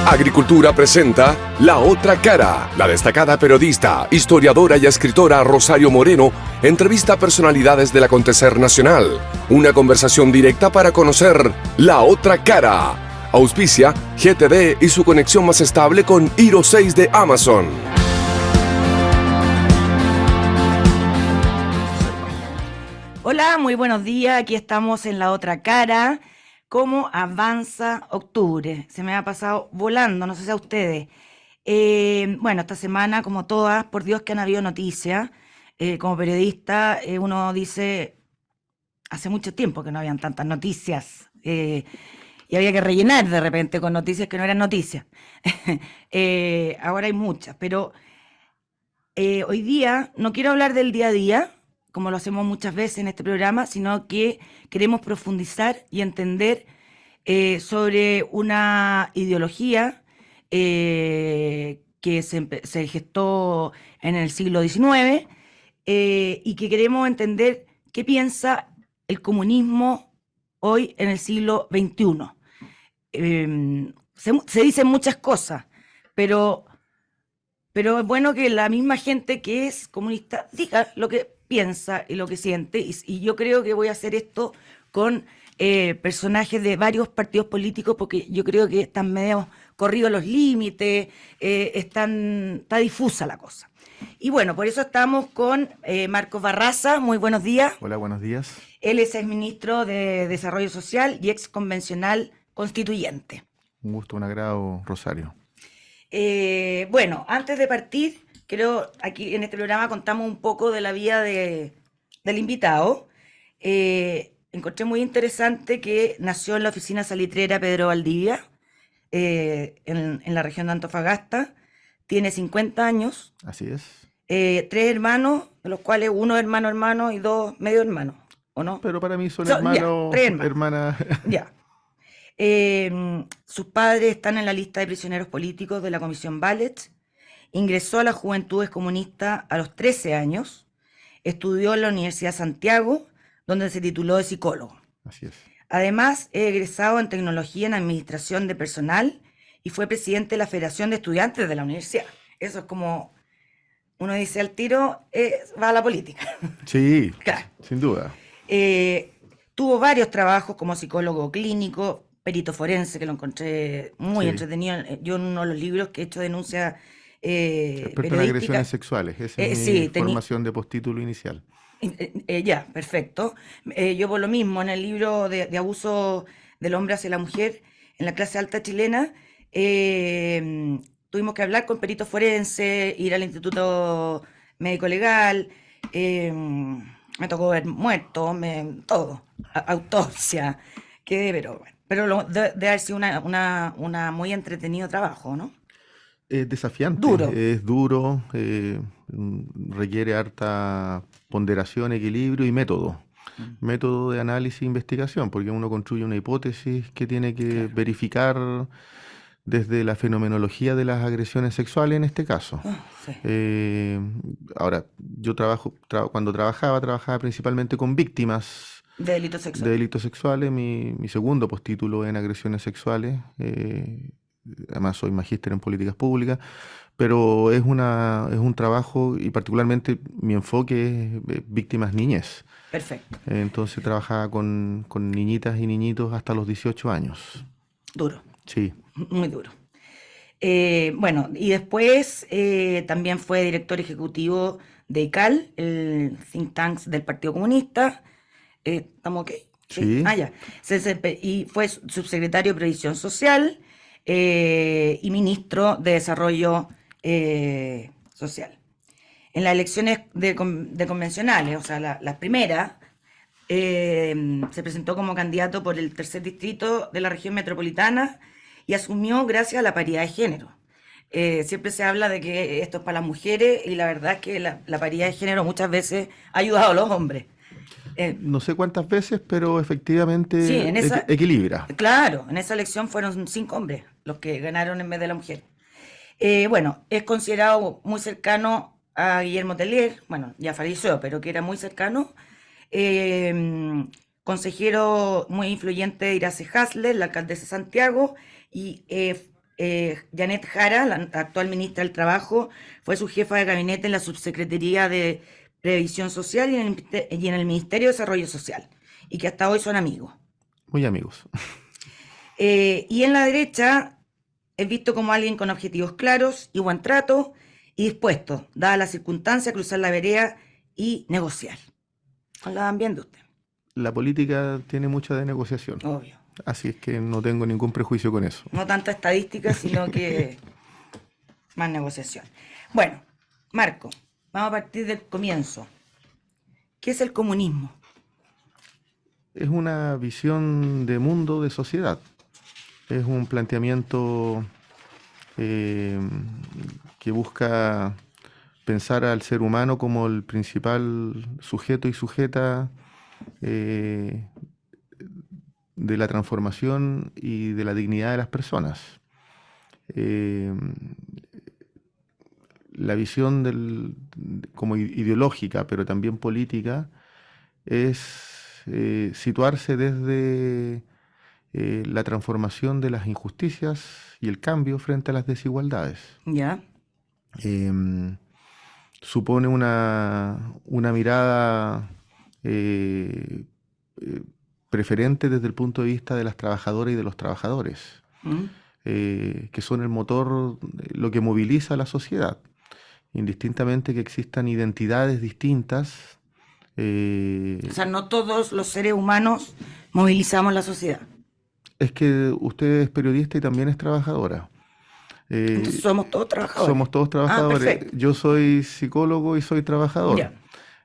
Agricultura presenta La Otra Cara. La destacada periodista, historiadora y escritora Rosario Moreno entrevista a personalidades del acontecer nacional. Una conversación directa para conocer La Otra Cara. Auspicia GTD y su conexión más estable con Hiro 6 de Amazon. Hola, muy buenos días. Aquí estamos en La Otra Cara. ¿Cómo avanza octubre? Se me ha pasado volando, no sé si a ustedes. Bueno, esta semana, como todas, por Dios que han habido noticias. Como periodista, uno dice, hace mucho tiempo que no habían tantas noticias. Y había que rellenar de repente con noticias que no eran noticias. Ahora hay muchas, pero hoy día no quiero hablar del día a día, como lo hacemos muchas veces en este programa, sino que queremos profundizar y entender sobre una ideología que se gestó en el siglo XIX y que queremos entender qué piensa el comunismo hoy en el siglo XXI. Se dicen muchas cosas, pero es bueno que la misma gente que es comunista diga lo que piensa y lo que siente. Y yo creo que voy a hacer esto con personajes de varios partidos políticos, porque yo creo que están medio corridos los límites, está difusa la cosa. Y bueno, por eso estamos con Marcos Barraza. Muy buenos días. Hola, buenos días. Él es exministro de Desarrollo Social y ex convencional constituyente. Un gusto, un agrado, Rosario. Bueno, antes de partir, creo aquí en este programa contamos un poco de la vida del invitado. Encontré muy interesante que nació en la oficina salitrera Pedro Valdivia, en la región de Antofagasta. Tiene 50 años. Así es. 3 hermanos, de los cuales uno hermano y 2 medio hermanos, ¿o no? Pero para mí son hermanos, ya, 3 hermanos. hermanas. Ya. Sus padres están en la lista de prisioneros políticos de la Comisión Ballet. Ingresó a las Juventudes Comunistas a los 13 años. Estudió en la Universidad de Santiago, donde se tituló de psicólogo. Así es. Además, es egresado en Tecnología en Administración de Personal y fue presidente de la Federación de Estudiantes de la universidad. Eso es como, uno dice al tiro, va a la política. Sí, Claro. sin duda. Tuvo varios trabajos como psicólogo clínico, perito forense, que lo encontré muy entretenido. Yo en uno de los libros que he hecho denuncia Experto en agresiones sexuales. Esa es mi formación de postítulo inicial. Ya, perfecto. Yo por lo mismo, en el libro de abuso del hombre hacia la mujer, en la clase alta chilena, tuvimos que hablar con perito forense, ir al Instituto Médico Legal, me tocó ver muertos, todo, autopsia, pero debe haber sido una muy entretenido trabajo, ¿no? Es desafiante, Duro. es duro, requiere harta ponderación, equilibrio y método. Método de análisis e investigación, porque uno construye una hipótesis que tiene que verificar desde la fenomenología de las agresiones sexuales en este caso. Sí. Ahora, yo cuando trabajaba principalmente con víctimas De delitos de sexuales. delitos sexuales. Mi segundo postítulo en agresiones sexuales. Además soy magíster en políticas públicas, pero es un trabajo, y particularmente mi enfoque es víctimas niñez. Perfecto. Entonces trabajaba con niñitas y niñitos hasta los 18 años. Duro. Sí. Muy duro. Bueno, y después también fue director ejecutivo de ICAL, el think tank del Partido Comunista. ¿Estamos ok? Sí. Ya. Y fue subsecretario de Previsión Social y ministro de Desarrollo Social. En las elecciones de convencionales, o sea, las primeras, se presentó como candidato por el tercer distrito de la región metropolitana y asumió gracias a la paridad de género. Siempre se habla de que esto es para las mujeres y la verdad es que la paridad de género muchas veces ha ayudado a los hombres. No sé cuántas veces, pero efectivamente Sí, equilibra. Claro, en esa elección fueron 5 hombres los que ganaron en vez de la mujer. Bueno, es considerado muy cercano a Guillermo Tellier, bueno, ya falleció, pero que era muy cercano. Consejero muy influyente de Irace Hasler, la alcaldesa de Santiago, y Janet Jara, la actual ministra del Trabajo, fue su jefa de gabinete en la Subsecretaría de Previsión Social y en el Ministerio de Desarrollo Social, y que hasta hoy son amigos. Muy amigos. Y en la derecha es visto como alguien con objetivos claros y buen trato y dispuesto, dadas las circunstancias, a cruzar la vereda y negociar. ¿No la van viendo usted? La política tiene mucha de negociación, Obvio. así es que no tengo ningún prejuicio con eso. No tanta estadística, sino que más negociación. Bueno, Marco, vamos a partir del comienzo. ¿Qué es el comunismo? Es una visión de mundo, de sociedad. Es un planteamiento que busca pensar al ser humano como el principal sujeto y sujeta de la transformación y de la dignidad de las personas. La visión como ideológica, pero también política, es situarse desde la transformación de las injusticias y el cambio frente a las desigualdades. ¿Ya? Supone una mirada preferente desde el punto de vista de las trabajadoras y de los trabajadores, que son el motor, lo que moviliza a la sociedad, indistintamente que existan identidades distintas. O sea, no todos los seres humanos movilizamos la sociedad. Es que usted es periodista y también es trabajadora. Entonces somos todos trabajadores. Somos todos trabajadores. Perfecto. Yo soy psicólogo y soy trabajador. Ya.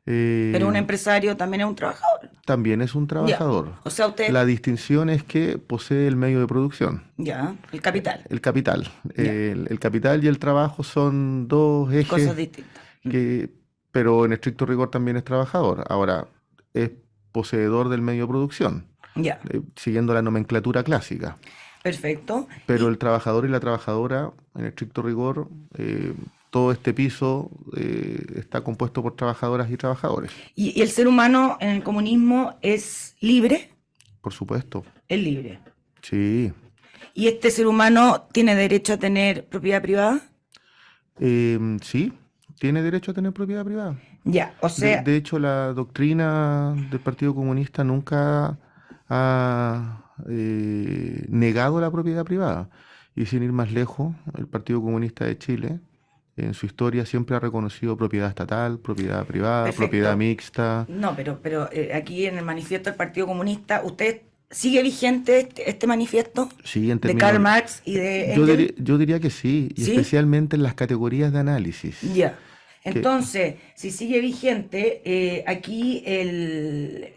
Pero un empresario también es un trabajador. También es un trabajador. Ya. O sea, usted... La distinción es que posee el medio de producción. Ya, el capital. El capital. Ya. El capital y el trabajo son dos ejes. Cosas distintas. Pero en estricto rigor también es trabajador. Ahora, es poseedor del medio de producción, Ya. siguiendo la nomenclatura clásica. Perfecto. Pero el trabajador y la trabajadora, en estricto rigor, todo este piso está compuesto por trabajadoras y trabajadores. ¿Y el ser humano en el comunismo es libre? Por supuesto. Es libre. Sí. ¿Y este ser humano tiene derecho a tener propiedad privada? Sí, tiene derecho a tener propiedad privada. Ya, o sea... De hecho, la doctrina del Partido Comunista nunca ha negado la propiedad privada. Y sin ir más lejos, el Partido Comunista de Chile, en su historia, siempre ha reconocido propiedad estatal, propiedad privada, Perfecto. propiedad mixta. No, pero aquí en el manifiesto del Partido Comunista, ¿usted sigue vigente este manifiesto? Sí, en ¿De términos... Karl Marx y de Engels? Yo diría que sí, y ¿Sí? especialmente en las categorías de análisis. Ya. Entonces, si sigue vigente, aquí el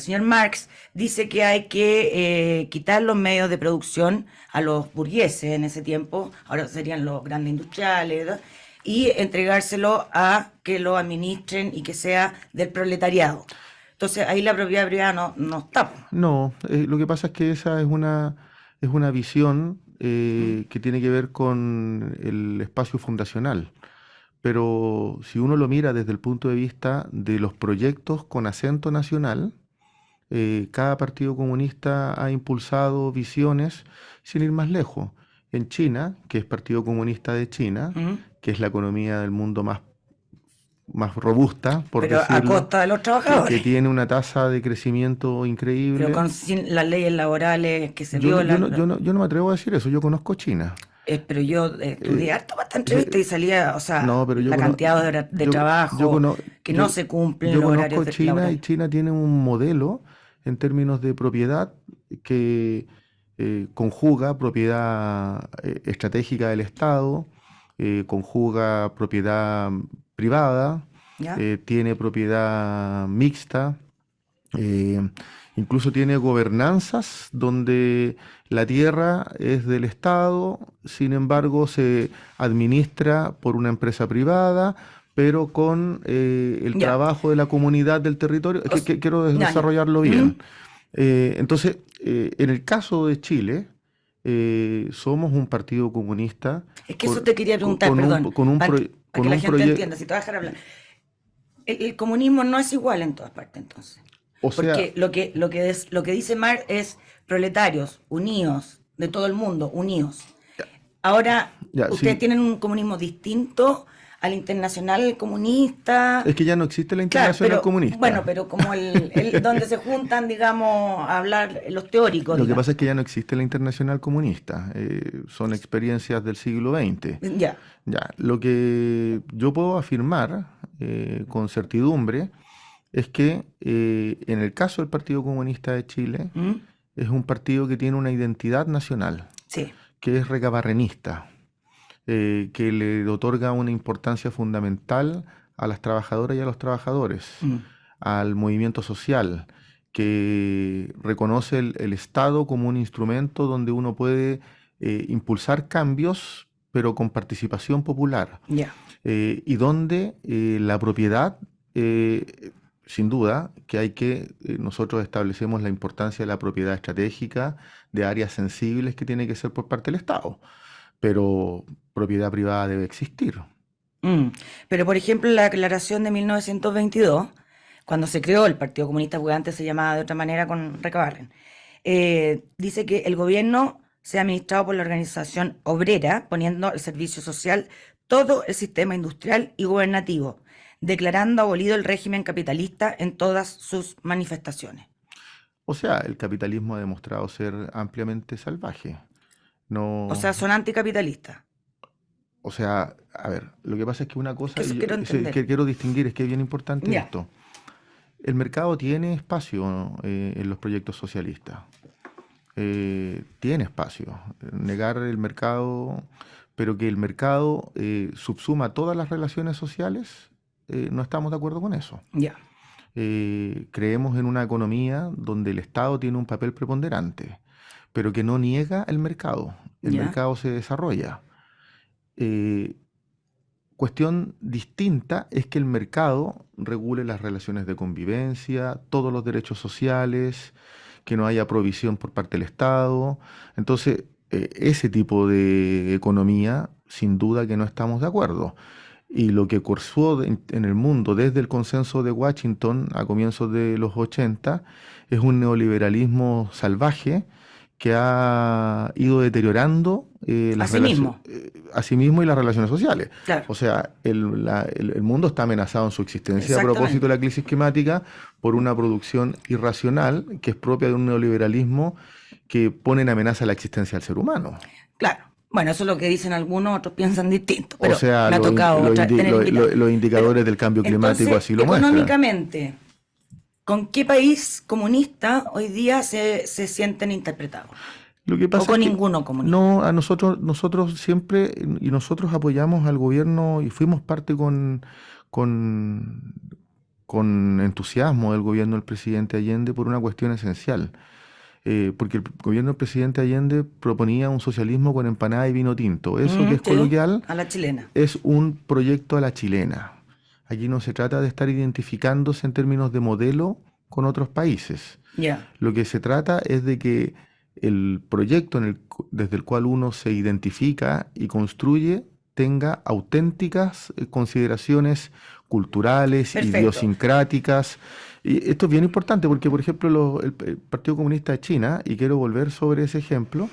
señor Marx dice que hay que quitar los medios de producción a los burgueses en ese tiempo, ahora serían los grandes industriales, ¿verdad? Y entregárselo a que lo administren y que sea del proletariado. Entonces, ahí la propiedad privada no está. No, lo que pasa es que esa es una visión que tiene que ver con el espacio fundacional. Pero si uno lo mira desde el punto de vista de los proyectos con acento nacional, cada partido comunista ha impulsado visiones sin ir más lejos. En China, que es Partido Comunista de China, que es la economía del mundo más robusta, por pero decirlo, a costa de los trabajadores. que tiene una tasa de crecimiento increíble. Pero sin las leyes laborales que se Yo violan. no me atrevo a decir eso, yo conozco China. Pero yo estudié harto para esta entrevista y salía, o sea, No, pero la cantidad de horas de trabajo que no se cumplen los horarios conozco China laborales. y China tiene un modelo en términos de propiedad que conjuga propiedad estratégica del Estado, conjuga propiedad privada, ¿Ya? tiene propiedad mixta, incluso tiene gobernanzas donde la tierra es del Estado, sin embargo se administra por una empresa privada, pero con el Ya. trabajo de la comunidad del territorio. Es que quiero ya. desarrollarlo bien. Entonces, en el caso de Chile, somos un partido comunista. Es que eso te quería preguntar, perdón, para que la gente entienda, si te vas a dejar hablar. El comunismo no es igual en todas partes, entonces. O sea, Porque lo que dice Marx es proletarios, unidos, de todo el mundo, unidos. Ahora, Ya, ustedes sí. tienen un comunismo distinto al internacional comunista. Es que ya no existe la Claro, Internacional pero bueno, Comunista. pero como donde se juntan, digamos, a hablar los teóricos, Lo que digamos. pasa es que ya no existe la Internacional Comunista. Son experiencias del siglo XX. Ya. Ya, lo que yo puedo afirmar con certidumbre es que en el caso del Partido Comunista de Chile ¿Mm? es un partido que tiene una identidad nacional, Sí. que es recabarrenista, que le otorga una importancia fundamental a las trabajadoras y a los trabajadores, Mm. al movimiento social, que reconoce el Estado como un instrumento donde uno puede impulsar cambios, pero con participación popular, Ya. y donde la propiedad, sin duda, que nosotros establecemos la importancia de la propiedad estratégica de áreas sensibles que tiene que ser por parte del Estado, pero propiedad privada debe existir. Mm. Pero, por ejemplo, la declaración de 1922, cuando se creó el Partido Comunista, porque antes se llamaba de otra manera con Recabarren, dice que el gobierno sea administrado por la organización obrera, poniendo al servicio social todo el sistema industrial y gubernativo, declarando abolido el régimen capitalista en todas sus manifestaciones. O sea, el capitalismo ha demostrado ser ampliamente salvaje. O sea, No, son anticapitalistas. o sea, a ver, lo que pasa es que una Es que cosa eso quiero entender. que quiero distinguir, es que es bien importante Ya. esto. El mercado tiene espacio en los proyectos socialistas. Tiene espacio. Negar el mercado, pero que el mercado subsuma todas las relaciones sociales, no estamos de acuerdo con eso. Ya. Creemos en una economía donde el Estado tiene un papel preponderante, pero que no niega el mercado. El Ya. mercado se desarrolla. Eh, Cuestión distinta es que el mercado regule las relaciones de convivencia, todos los derechos sociales, que no haya provisión por parte del Estado. Entonces, ese tipo de economía, sin duda que no estamos de acuerdo. Y lo que cursó en el mundo desde el consenso de Washington a comienzos de los 80 es un neoliberalismo salvaje que ha ido deteriorando Asimismo. a sí mismo y las relaciones sociales. Claro. O sea, el mundo está amenazado en su existencia a propósito Exactamente. de la crisis climática por una producción irracional que es propia de un neoliberalismo que pone en amenaza la existencia del ser humano. Claro. Bueno, eso es lo que dicen algunos, otros piensan distinto, O pero sea, me ha tocado tener invitados. los indicadores Pero, del cambio climático entonces, así lo muestran. económicamente, ¿con qué país comunista hoy día se sienten interpretados? Lo que ¿O pasa con es que ninguno comunista? no, a nosotros siempre, y nosotros apoyamos al gobierno y fuimos parte con, con entusiasmo del gobierno del presidente Allende por una cuestión esencial. Porque el gobierno del presidente Allende proponía un socialismo con empanada y vino tinto. Eso que es Sí, coloquial a la chilena. es un proyecto a la chilena. Aquí no se trata de estar identificándose en términos de modelo con otros países. Ya. Lo que se trata es de que el proyecto desde el cual uno se identifica y construye tenga auténticas consideraciones culturales, Perfecto. idiosincráticas. Y esto es bien importante porque, por ejemplo, el Partido Comunista de China, y quiero volver sobre ese ejemplo,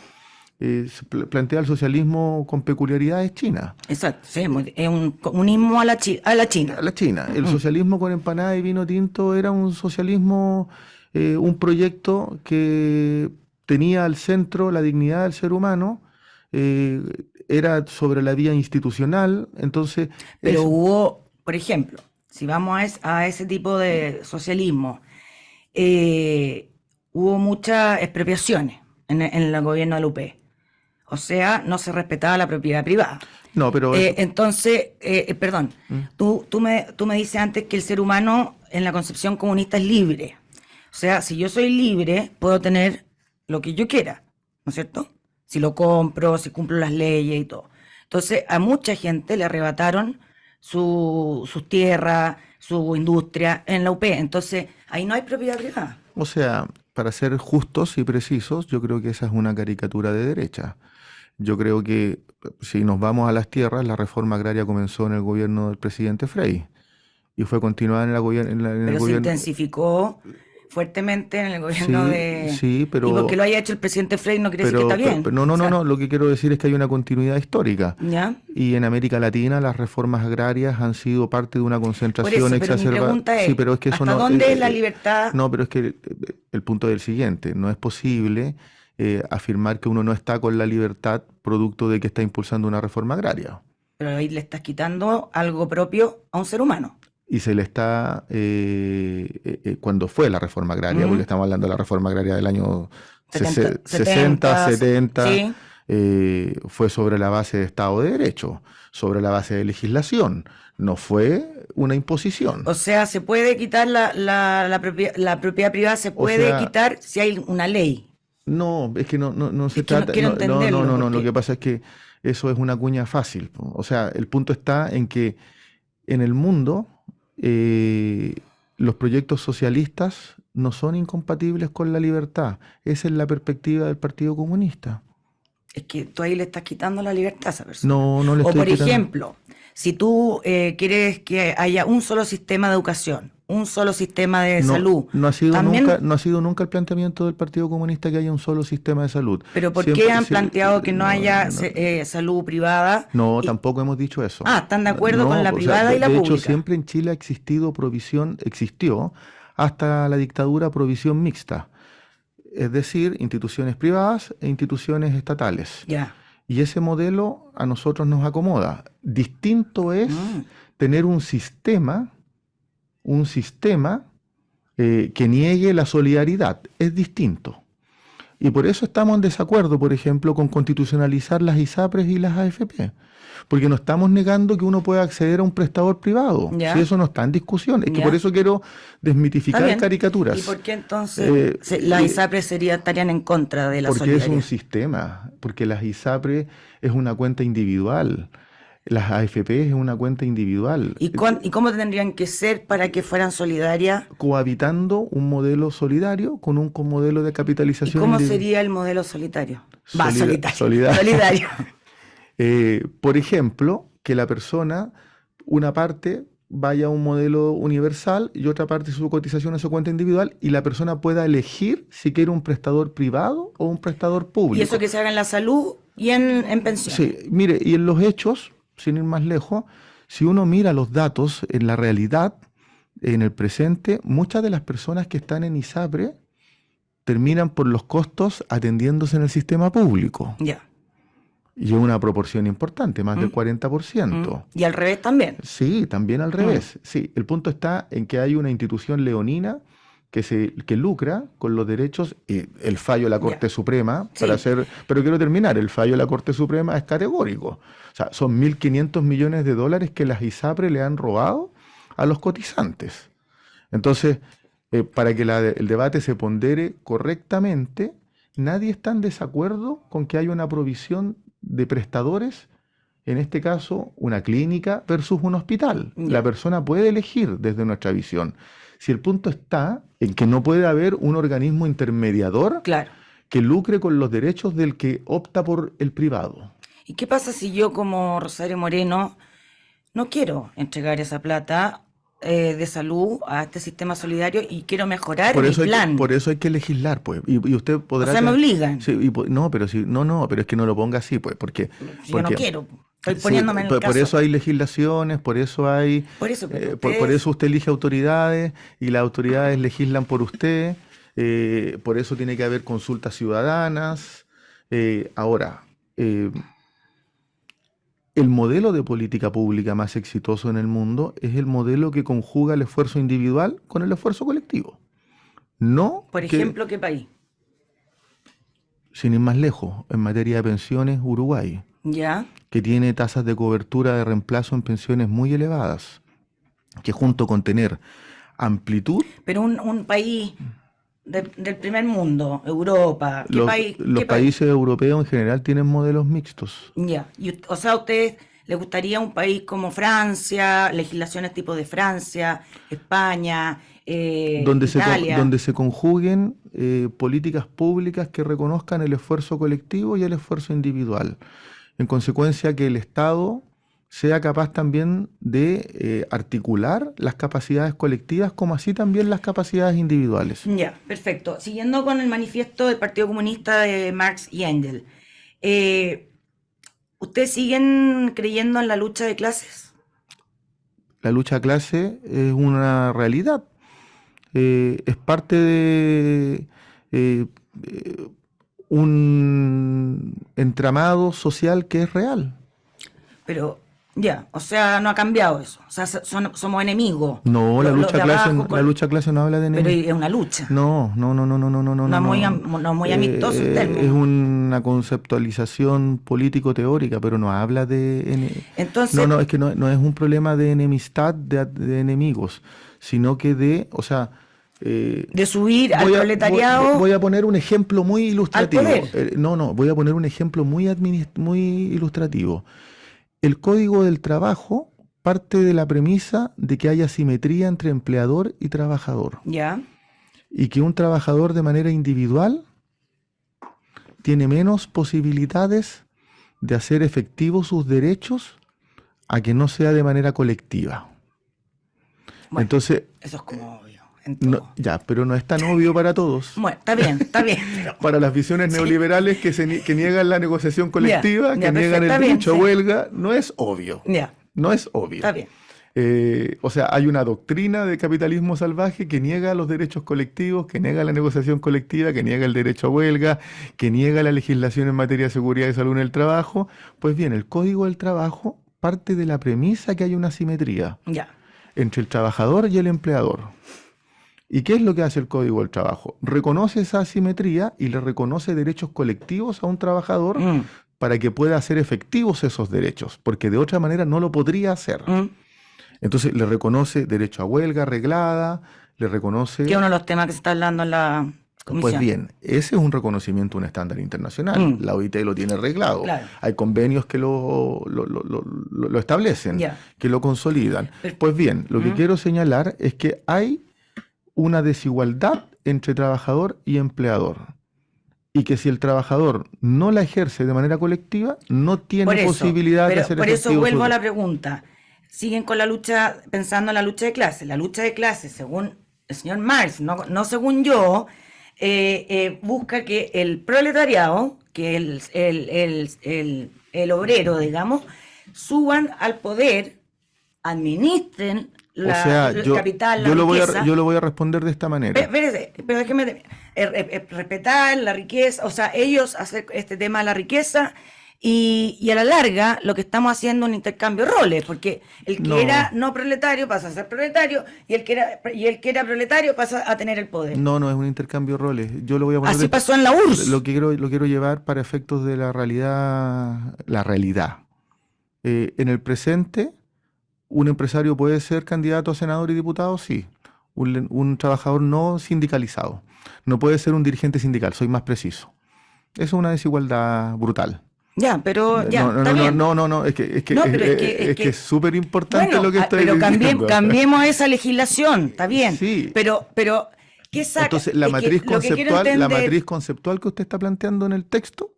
plantea el socialismo con peculiaridades chinas. Exacto, sí, es un comunismo a la China. A la China. El socialismo con empanada y vino tinto era un socialismo, un proyecto que tenía al centro la dignidad del ser humano, era sobre la vía institucional, entonces... Pero hubo, por ejemplo, si vamos a ese tipo de socialismo, hubo muchas expropiaciones en el gobierno del UP. O sea, no se respetaba la propiedad privada. No, pero... Entonces, perdón, tú me dices antes que el ser humano en la concepción comunista es libre. O sea, si yo soy libre, puedo tener lo que yo quiera, ¿no es cierto? Si lo compro, si cumplo las leyes y todo. Entonces, a mucha gente le arrebataron sus tierras, su industria en la UP. Entonces, ahí no hay propiedad privada. O sea, para ser justos y precisos, yo creo que esa es una caricatura de derecha. Yo creo que si nos vamos a las tierras, la reforma agraria comenzó en el gobierno del presidente Frei y fue continuada en el Pero se gobierno... intensificó fuertemente en el gobierno de... Sí, pero... Y porque lo haya hecho el presidente Frey no quiere decir que está bien. No, lo que quiero decir es que hay una continuidad histórica. ¿Ya? Y en América Latina las reformas agrarias han sido parte de una concentración Por eso, pero mi exacerbada. pregunta es, Sí, pero es que eso ¿hasta no, dónde es la libertad? No, pero es que el punto es el siguiente, no es posible afirmar que uno no está con la libertad producto de que está impulsando una reforma agraria. Pero ahí le estás quitando algo propio a un ser humano. Y se le está, cuando fue la reforma agraria, porque estamos hablando de la reforma agraria del año 60, 70, sí. Fue sobre la base de Estado de Derecho, sobre la base de legislación, no fue una imposición. O sea, se puede quitar la propiedad privada, se puede quitar si hay una ley. No, es que no se Es que no trata. quiero entenderlo, No, porque... lo que pasa es que eso es una cuña fácil. O sea, el punto está en que en el mundo los proyectos socialistas no son incompatibles con la libertad. Esa es la perspectiva del Partido Comunista. Es que tú ahí le estás quitando la libertad a esa persona. No le o estoy por quitando. ejemplo, si tú quieres que haya un solo sistema de educación, un solo sistema de salud. No ha sido también... nunca el planteamiento del Partido Comunista que haya un solo sistema de salud. Pero ¿por qué han planteado que no haya salud privada? No, tampoco hemos dicho eso. ¿Están de acuerdo con la privada y la pública? De hecho, siempre en Chile existió hasta la dictadura provisión mixta. Es decir, instituciones privadas e instituciones estatales. Ya. Y ese modelo a nosotros nos acomoda. Distinto es tener un sistema que niegue la solidaridad. Es distinto. Y por eso estamos en desacuerdo, por ejemplo, con constitucionalizar las ISAPRES y las AFP. Porque no estamos negando que uno pueda acceder a un prestador privado. Si eso no está en discusión. Es que por eso quiero desmitificar caricaturas. ¿Y por qué entonces las ISAPRES estarían en contra de la solidaridad? Porque es un sistema. Porque las ISAPRES es una cuenta individual. Las AFP es una cuenta individual. ¿Y cómo tendrían que ser para que fueran solidarias? Cohabitando un modelo solidario con un modelo de capitalización. ¿Y cómo sería el modelo solitario? Solidario. Por ejemplo, que la persona, una parte vaya a un modelo universal y otra parte de su cotización a su cuenta individual y la persona pueda elegir si quiere un prestador privado o un prestador público. Y eso que se haga en la salud y en pensiones. Sí, mire, y en los hechos, sin ir más lejos, si uno mira los datos en la realidad, en el presente, muchas de las personas que están en ISAPRE terminan por los costos atendiéndose en el sistema público. Ya. Y es una proporción importante, más del 40%. ¿Y al revés también? Sí, también al revés. Sí, el punto está en que hay una institución leonina que lucra con los derechos, y el fallo de la Corte Suprema, pero quiero terminar, el fallo de la Corte Suprema es categórico. O sea, son 1.500 millones de dólares que las ISAPRE le han robado a los cotizantes. Entonces, para que el debate se pondere correctamente, nadie está en desacuerdo con que haya una provisión de prestadores, en este caso una clínica versus un hospital. La persona puede elegir desde nuestra visión. Si el punto está en que no puede haber un organismo intermediador que lucre con los derechos del que opta por el privado. ¿Y qué pasa si yo como Rosario Moreno no quiero entregar esa plata de salud a este sistema solidario y quiero mejorar mi plan? Por eso hay que legislar, pues. Y usted podrá... O sea, me obligan. Sí, pero es que no lo ponga así, pues, porque... Yo no quiero. Estoy poniéndome en el caso. Por eso hay legislaciones, por eso hay... Por eso, pero por eso usted elige autoridades y las autoridades legislan por usted. Por eso tiene que haber consultas ciudadanas. Ahora, el modelo de política pública más exitoso en el mundo es el modelo que conjuga el esfuerzo individual con el esfuerzo colectivo. Por ejemplo, ¿qué país? Sin ir más lejos, en materia de pensiones, Uruguay. Ya. Que tiene tasas de cobertura de reemplazo en pensiones muy elevadas, que junto con tener amplitud... Pero un país del primer mundo, Europa, ¿qué país? Los países europeos en general tienen modelos mixtos. Ya, o sea, ¿a ustedes les gustaría un país como Francia, legislaciones tipo de Francia, España, Italia? Donde se conjuguen políticas públicas que reconozcan el esfuerzo colectivo y el esfuerzo individual. En consecuencia, que el Estado sea capaz también de articular las capacidades colectivas como así también las capacidades individuales. Ya, perfecto. Siguiendo con el manifiesto del Partido Comunista de Marx y Engels, ¿ustedes siguen creyendo en la lucha de clases? La lucha de clase es una realidad, es parte de un entramado social que es real. Pero, ya, o sea, no ha cambiado eso. O sea, somos enemigos. No, la Los lucha de clase, abajo la lucha clase no habla de Pero enemigos. es una lucha. No. No es muy amistoso el Es término. una conceptualización político-teórica, pero no habla de... Entonces, No, es que no es un problema de enemistad de enemigos, sino que de, o sea... de subir al proletariado voy a poner un ejemplo muy ilustrativo. al poder. Voy a poner un ejemplo muy ilustrativo. El Código del Trabajo parte de la premisa de que haya simetría entre empleador y trabajador. Ya, Y que un trabajador de manera individual tiene menos posibilidades de hacer efectivos sus derechos a que no sea de manera colectiva. bueno, Entonces, eso es como obvio. En todo. ya, pero no es tan obvio para todos. Bueno, está bien, pero Para las visiones sí. neoliberales que niegan la negociación colectiva, Ya, que niegan el perfecto, está bien, derecho a sí. huelga, no es obvio. Ya, No es obvio. está bien. O sea, hay una doctrina de capitalismo salvaje que niega los derechos colectivos, que niega la negociación colectiva, que niega el derecho a huelga, que niega la legislación en materia de seguridad y salud en el trabajo. Pues bien, el Código del Trabajo parte de la premisa que hay una simetría Ya, entre el trabajador y el empleador. ¿Y qué es lo que hace el Código del Trabajo? Reconoce esa asimetría y le reconoce derechos colectivos a un trabajador para que pueda hacer efectivos esos derechos, porque de otra manera no lo podría hacer. Entonces le reconoce derecho a huelga arreglada, le reconoce... que es uno de los temas que se está hablando en la comisión. Pues bien, ese es un reconocimiento de un estándar internacional. La OIT lo tiene arreglado. Claro. Hay convenios que lo establecen, Ya. que lo consolidan. Pues bien, lo que quiero señalar es que hay una desigualdad entre trabajador y empleador. Y que si el trabajador no la ejerce de manera colectiva, no tiene posibilidad de hacer Por eso efectivo vuelvo su- a la pregunta. Siguen con la lucha, pensando en la lucha de clases. La lucha de clases, según el señor Marx, no según yo, busca que el proletariado, que el obrero, digamos, suban al poder, administren O sea, el yo, capital, la yo lo riqueza. yo lo voy a responder de esta manera. Espérese, pero déjeme respetar la riqueza, o sea, ellos hacer este tema de la riqueza y a la larga lo que estamos haciendo es un intercambio de roles, porque el que No. era no proletario pasa a ser proletario y el que era proletario pasa a tener el poder. No es un intercambio de roles. Yo lo voy a poner Así de- pasó en la URSS. Lo quiero llevar para efectos de la realidad. En el presente, ¿un empresario puede ser candidato a senador y diputado? Sí. Un trabajador no sindicalizado. No puede ser un dirigente sindical, soy más preciso. Eso es una desigualdad brutal. Ya, pero ya, No, está bien. es que No, pero es que- es súper importante Bueno, lo que estoy pero diciendo. cambiemos esa legislación, está bien. Sí. Pero ¿qué saca? Entonces, la Es que matriz lo que quiero conceptual, entender- conceptual que usted está planteando en el texto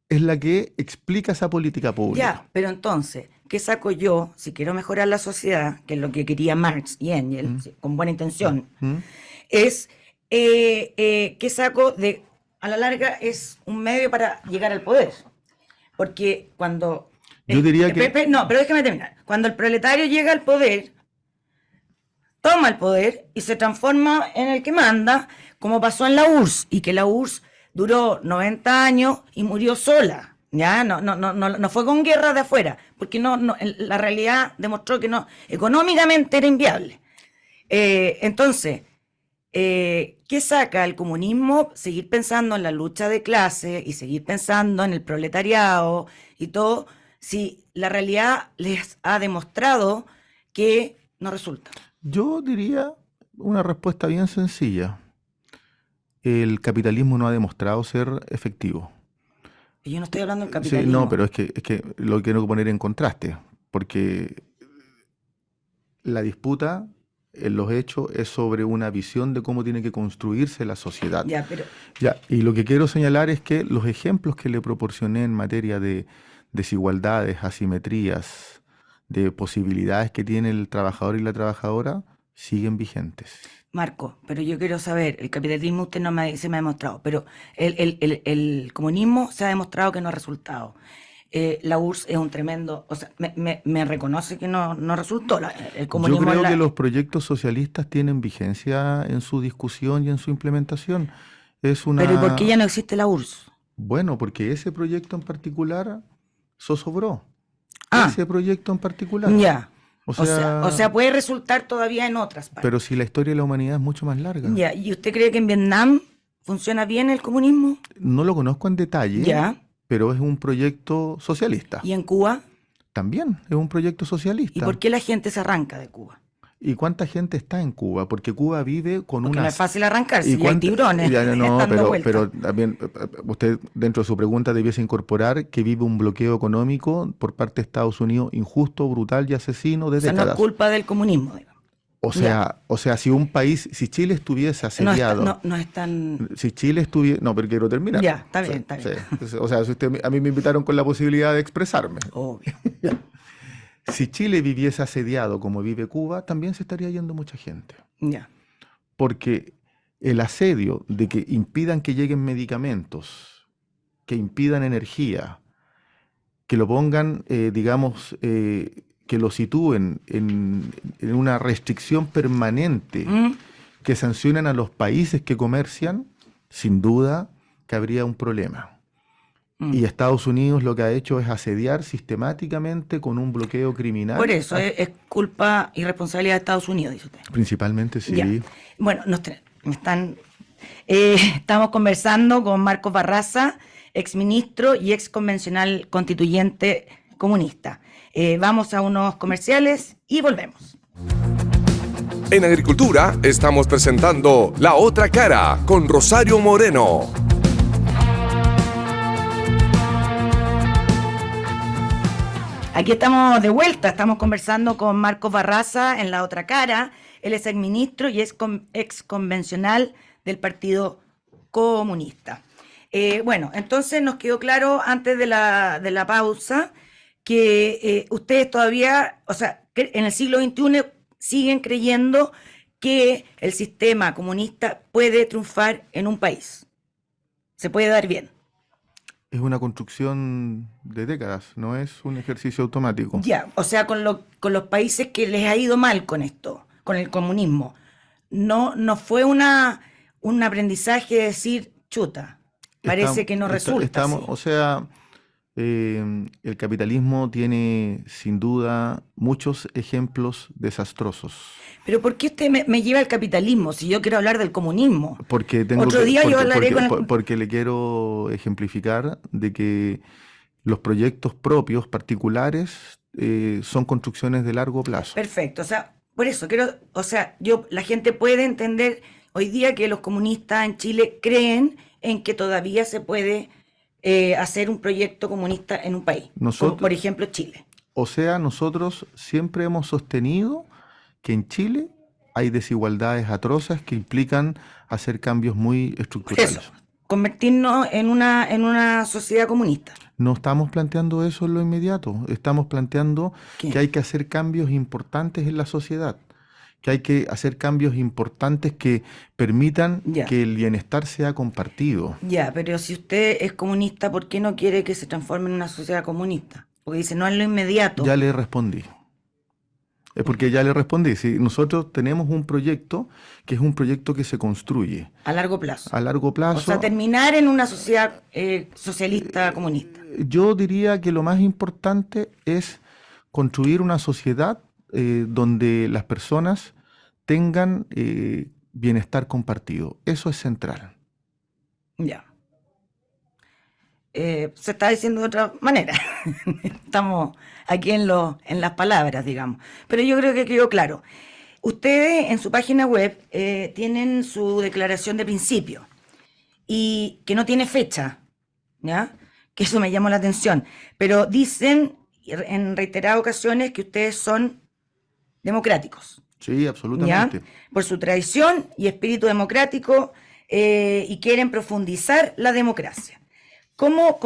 es la que explica esa política pública. Ya, pero entonces, ¿qué saco yo si quiero mejorar la sociedad, que es lo que quería Marx y Engels, sí, con buena intención? Es, ¿qué saco de, a la larga, es un medio para llegar al poder? Porque cuando... Yo diría que- No, pero déjame terminar. Cuando el proletario llega al poder, toma el poder y se transforma en el que manda, como pasó en la URSS, y que la URSS duró 90 años y murió sola. Ya no fue con guerra de afuera, porque la realidad demostró que no, económicamente era inviable. Entonces, ¿qué saca el comunismo? Seguir pensando en la lucha de clase y seguir pensando en el proletariado y todo, si la realidad les ha demostrado que no resulta. Yo diría una respuesta bien sencilla. El capitalismo no ha demostrado ser efectivo. Y yo no estoy hablando del Sí, capitalismo. no, pero es que lo quiero poner en contraste, porque la disputa en los hechos es sobre una visión de cómo tiene que construirse la sociedad. Ya, pero Ya, y lo que quiero señalar es que los ejemplos que le proporcioné en materia de desigualdades, asimetrías, de posibilidades que tiene el trabajador y la trabajadora siguen vigentes. Marco, pero yo quiero saber, el capitalismo usted no se me ha demostrado, pero el comunismo se ha demostrado que no ha resultado. La URSS es un tremendo, o sea, me reconoce que no resultó el comunismo. Yo creo que los proyectos socialistas tienen vigencia en su discusión y en su implementación. Pero ¿y por qué ya no existe la URSS? Bueno, porque ese proyecto en particular zozobró. Ah, Ese proyecto en particular. ya. O O sea, puede resultar todavía en otras partes. pero si la historia de la humanidad es mucho más larga. Ya, ¿y usted cree que en Vietnam funciona bien el comunismo? No lo conozco en detalle, Ya. pero es un proyecto socialista. ¿Y en Cuba? También es un proyecto socialista. ¿Y por qué la gente se arranca de Cuba? ¿Y cuánta gente está en Cuba? Porque Cuba vive con Porque no unas... es fácil arrancarse, y hay cuánta- tiburones No, dando vueltas. pero también usted dentro de su pregunta debiese incorporar que vive un bloqueo económico por parte de Estados Unidos injusto, brutal y asesino de O sea, no es décadas. culpa del comunismo, digamos. O sea, si un país, si Chile estuviese asediado, No es tan... si Chile estuviese, no, pero quiero terminar. Ya, está bien, está bien. Sí. O sea, si a mí me invitaron con la posibilidad de expresarme. Obvio. Si Chile viviese asediado como vive Cuba, también se estaría yendo mucha gente. Ya. Porque el asedio de que impidan que lleguen medicamentos, que impidan energía, que lo pongan, que lo sitúen en una restricción permanente, que sancionen a los países que comercian, sin duda que habría un problema. Y Estados Unidos lo que ha hecho es asediar sistemáticamente con un bloqueo criminal. Por eso es culpa y responsabilidad de Estados Unidos, dice usted. Principalmente, sí. Ya. Bueno, estamos conversando con Marcos Barraza, exministro y ex convencional constituyente comunista. Vamos a unos comerciales y volvemos. En Agricultura estamos presentando La Otra Cara con Rosario Moreno. Aquí estamos de vuelta, estamos conversando con Marcos Barraza en La Otra Cara. Él es exministro y es ex convencional del Partido Comunista. Bueno, entonces nos quedó claro antes de la pausa que ustedes todavía, o sea, en el siglo XXI siguen creyendo que el sistema comunista puede triunfar en un país. Se puede dar bien. Es una construcción de décadas, no es un ejercicio automático. Ya, o sea, con los países que les ha ido mal con esto, con el comunismo, no fue un aprendizaje de decir, chuta, parece que no resulta. Así. O sea, el capitalismo tiene sin duda muchos ejemplos desastrosos. Pero ¿por qué usted me lleva al capitalismo si yo quiero hablar del comunismo? Porque porque le quiero ejemplificar de que los proyectos propios particulares son construcciones de largo plazo. Perfecto, o sea, por eso la gente puede entender hoy día que los comunistas en Chile creen en que todavía se puede hacer un proyecto comunista en un país, como por ejemplo Chile. O sea, nosotros siempre hemos sostenido que en Chile hay desigualdades atroces que implican hacer cambios muy estructurales. Eso, convertirnos en una sociedad comunista. No estamos planteando eso en lo inmediato, estamos planteando que hay que hacer cambios importantes en la sociedad, que hay que hacer cambios importantes que permitan que el bienestar sea compartido. Ya, pero si usted es comunista, ¿por qué no quiere que se transforme en una sociedad comunista? Porque dice, no en lo inmediato. Ya le respondí. Es porque ya le respondí. Si nosotros tenemos un proyecto que es un proyecto que se construye. A largo plazo. A largo plazo. O sea, terminar en una sociedad socialista comunista. Yo diría que lo más importante es construir una sociedad donde las personas tengan bienestar compartido. Eso es central. Ya. Se está diciendo de otra manera. Estamos aquí en las palabras, digamos. Pero yo creo que quedó claro. Ustedes en su página web tienen su declaración de principio y que no tiene fecha, ¿ya? Que eso me llamó la atención. Pero dicen en reiteradas ocasiones que ustedes son democráticos. Sí, absolutamente. ¿Ya? Por su tradición y espíritu democrático y quieren profundizar la democracia. ¿Cómo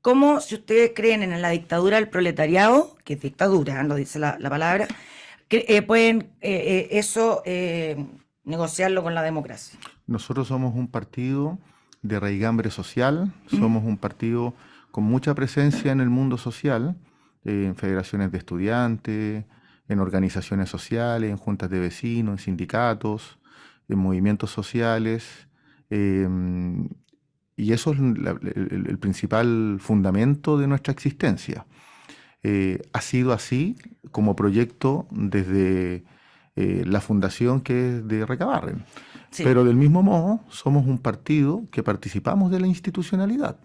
¿cómo, si ustedes creen en la dictadura del proletariado, que es dictadura, lo dice la palabra, pueden negociarlo con la democracia? Nosotros somos un partido de raigambre social, somos un partido con mucha presencia en el mundo social, en federaciones de estudiantes, en organizaciones sociales, en juntas de vecinos, en sindicatos, en movimientos sociales, y eso es el principal fundamento de nuestra existencia. Ha sido así como proyecto desde la fundación que es de Recabarren. Sí. Pero del mismo modo, somos un partido que participamos de la institucionalidad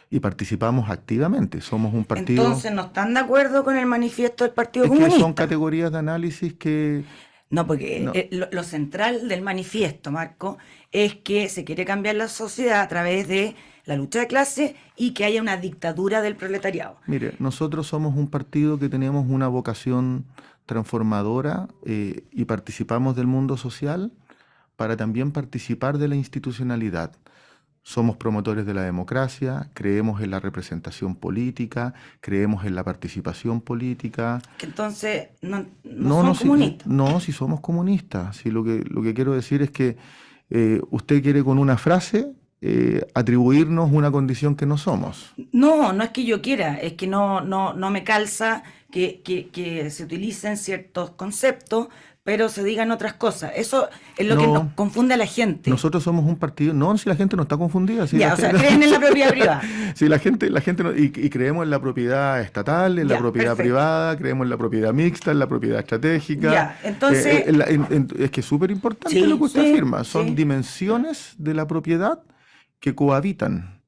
y participamos activamente. Somos un partido... Entonces, ¿no están de acuerdo con el manifiesto del Partido Es que Comunista? son categorías de análisis que... No, porque No. Lo central del manifiesto, Marco, es que se quiere cambiar la sociedad a través de la lucha de clase y que haya una dictadura del proletariado. Mire, nosotros somos un partido que tenemos una vocación transformadora y participamos del mundo social para también participar de la institucionalidad. Somos promotores de la democracia, creemos en la representación política, creemos en la participación política. Que entonces no son comunistas. No, si somos comunistas. Si lo que quiero decir es que usted quiere con una frase atribuirnos una condición que no somos. No, no es que yo quiera, es que no me calza que se utilicen ciertos conceptos, pero se digan otras cosas. Eso es lo que nos confunde a la gente. Nosotros somos un partido... No, si la gente no está confundida. Si ya, o sea, creen en la propiedad privada. Si la gente no, y creemos en la propiedad estatal, en la propiedad privada, creemos en la propiedad mixta, en la propiedad estratégica. Ya, entonces... es que es súper importante lo que usted afirma. Son dimensiones de la propiedad que cohabitan.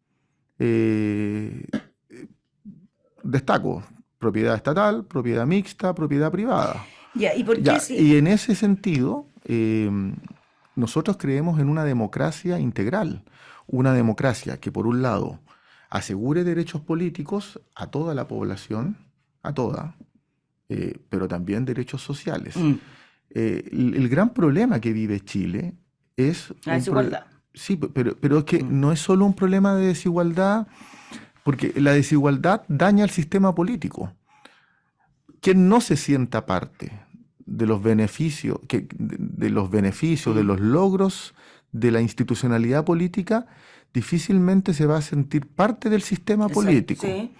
Destaco, propiedad estatal, propiedad mixta, propiedad privada. Ya, ¿y por qué Ya, sí? y en ese sentido, nosotros creemos en una democracia integral, una democracia que por un lado asegure derechos políticos a toda la población, a toda, pero también derechos sociales. El gran problema que vive Chile es... La desigualdad. Sí, pero es que no es solo un problema de desigualdad, porque la desigualdad daña al sistema político. Quien no se sienta parte de los beneficios, de los logros de la institucionalidad política, difícilmente se va a sentir parte del sistema político. Sí.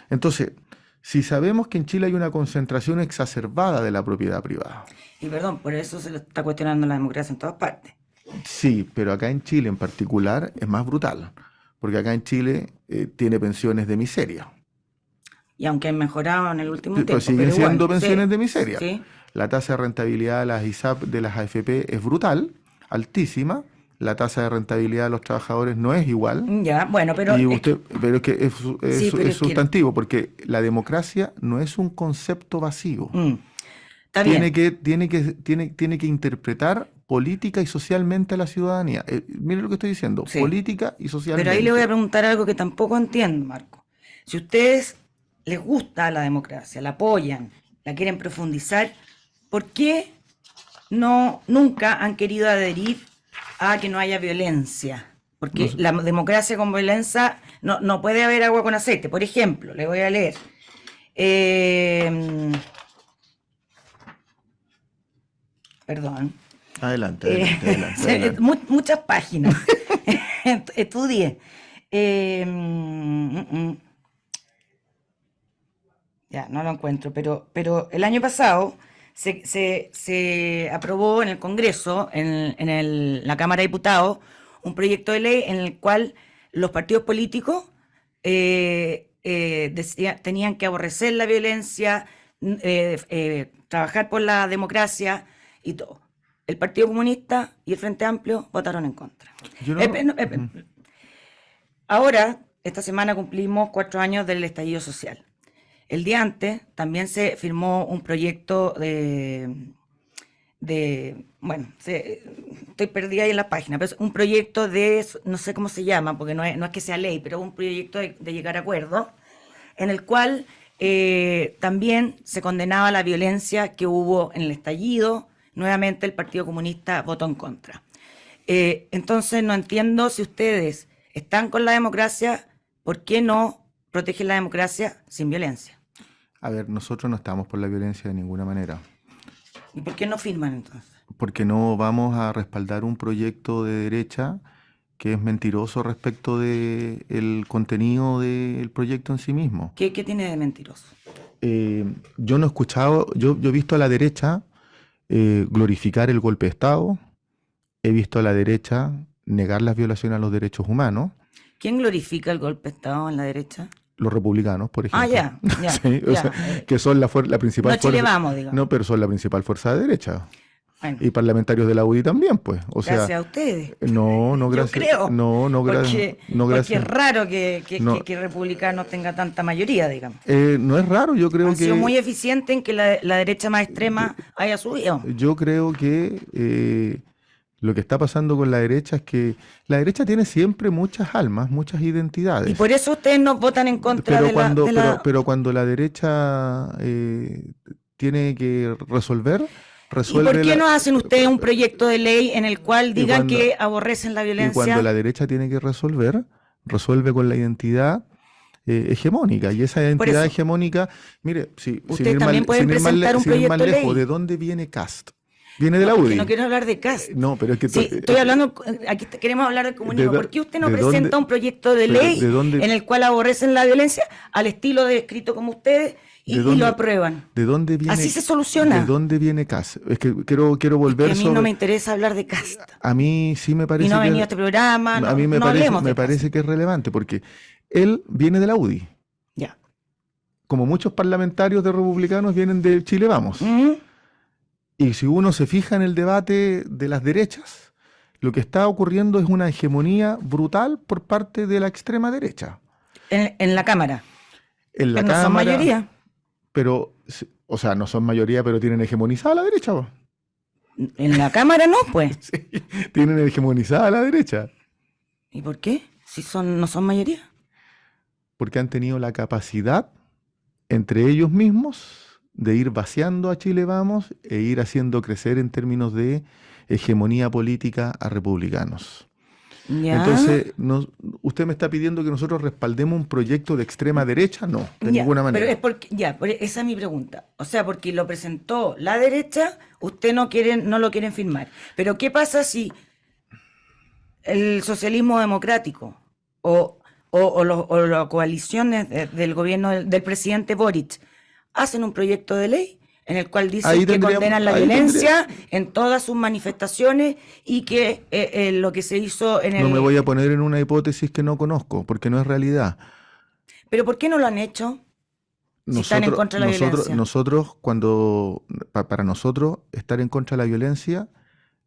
Entonces, si sabemos que en Chile hay una concentración exacerbada de la propiedad privada. Y perdón, por eso se le está cuestionando la democracia en todas partes. Sí, pero acá en Chile en particular es más brutal, porque acá en Chile tiene pensiones de miseria. Y aunque han mejorado en el último tiempo. Siguen pero siendo igual, pensiones de miseria. Sí. La tasa de rentabilidad de las ISAP, de las AFP, es brutal, altísima. La tasa de rentabilidad de los trabajadores no es igual. Ya, bueno, pero... Pero es que es sustantivo, porque la democracia no es un concepto vacío. Está bien. Tiene que interpretar política y socialmente a la ciudadanía. Mire lo que estoy diciendo, política y socialmente. Pero ahí le voy a preguntar algo que tampoco entiendo, Marco. Si ustedes les gusta la democracia, la apoyan, la quieren profundizar, ¿por qué nunca han querido adherir a que no haya violencia? Porque la democracia con violencia no puede haber agua con aceite. Por ejemplo, le voy a leer. Perdón. Adelante. Muchas páginas. Estudié. Ya, no lo encuentro, pero el año pasado se aprobó en el Congreso, en la Cámara de Diputados, un proyecto de ley en el cual los partidos políticos tenían que aborrecer la violencia, trabajar por la democracia y todo. El Partido Comunista y el Frente Amplio votaron en contra. Ahora, esta semana cumplimos 4 años del estallido social. El día antes también se firmó un proyecto estoy perdida ahí en la página, pero es un proyecto no sé cómo se llama, porque no es que sea ley, pero un proyecto de llegar a acuerdo, en el cual también se condenaba la violencia que hubo en el estallido. Nuevamente el Partido Comunista votó en contra. Entonces no entiendo, si ustedes están con la democracia, ¿por qué no protegen la democracia sin violencia. A ver, nosotros no estamos por la violencia de ninguna manera, ¿Y por qué no firman entonces? porque no vamos a respaldar un proyecto de derecha que es mentiroso respecto del contenido del proyecto en sí mismo. ¿Qué tiene de mentiroso? Yo no he escuchado, yo he visto a la derecha glorificar el golpe de Estado, he visto a la derecha negar las violaciones a los derechos humanos, ¿Quién glorifica el golpe de Estado en la derecha? los republicanos, por ejemplo. Ah, ya, Sí, o ya. sea, que son la principal No Chile fuerza. Vamos, digamos. No, pero son la principal fuerza de derecha. Bueno, Y parlamentarios de la UDI también, pues. O gracias sea, a ustedes. no, Yo gracias. creo, No, Porque, no, porque gracias. es raro que No. republicanos tenga tanta mayoría, digamos. No es raro, yo creo Han sido muy que eficientes en que la derecha más extrema haya subido. yo creo que lo que está pasando con la derecha es que la derecha tiene siempre muchas almas, muchas identidades. Y por eso ustedes no votan en contra Pero cuando la derecha tiene que resolver, ¿Y resuelve por qué no hacen ustedes un proyecto de ley en el cual digan cuando- que aborrecen la y violencia? cuando la derecha tiene que resolver, resuelve con la identidad hegemónica. Y esa identidad eso. hegemónica, mire, Ustedes también pueden presentar un sin ir más proyecto de lejos, ley. ¿de dónde viene Cast? Viene de la Porque UDI. no quiero hablar de Cast. No, pero es que Sí, estoy hablando, aquí queremos hablar del comunismo. ¿De ¿Por qué usted no de presenta dónde- un proyecto de pero ley de dónde- en el cual aborrecen la violencia al estilo de escrito como ustedes y ¿De dónde- lo aprueban? ¿De dónde viene? Así se soluciona. ¿De dónde viene Cast? Es que quiero Que volver a mí sobre. no me interesa hablar de Cast. A mí sí me parece Y no ha que venido a este programa, a mí me no parece, hablemos de me Cast. parece que es relevante porque él viene de la UDI, Ya. como muchos parlamentarios de republicanos vienen de Chile Vamos. ¿Mm? Y si uno se fija en el debate de las derechas, lo que está ocurriendo es una hegemonía brutal por parte de la extrema derecha. En la Cámara. En la Pero no son Cámara, mayoría. pero, o sea, no son mayoría, pero tienen hegemonizada la derecha, po. En la Cámara no, pues. Sí, tienen hegemonizada la derecha, ¿Y por qué? Si no son mayoría. porque han tenido la capacidad entre ellos mismos de ir vaciando a Chile Vamos e ir haciendo crecer en términos de hegemonía política a republicanos. Ya. Entonces, ¿usted me está pidiendo que nosotros respaldemos un proyecto de extrema derecha? No, de Ya, ninguna manera. Pero es porque, esa es mi pregunta. O sea, porque lo presentó la derecha, usted no lo quieren firmar. Pero ¿qué pasa si el socialismo democrático o las coaliciones del gobierno del presidente Boric hacen un proyecto de ley en el cual dicen Ahí que tendríamos- condenan la ahí violencia en todas sus manifestaciones y que lo que se hizo en No el... me voy a poner en una hipótesis que no conozco, porque no es realidad. ¿Pero por qué no lo han hecho? Si están en contra de la violencia. Para nosotros, estar en contra de la violencia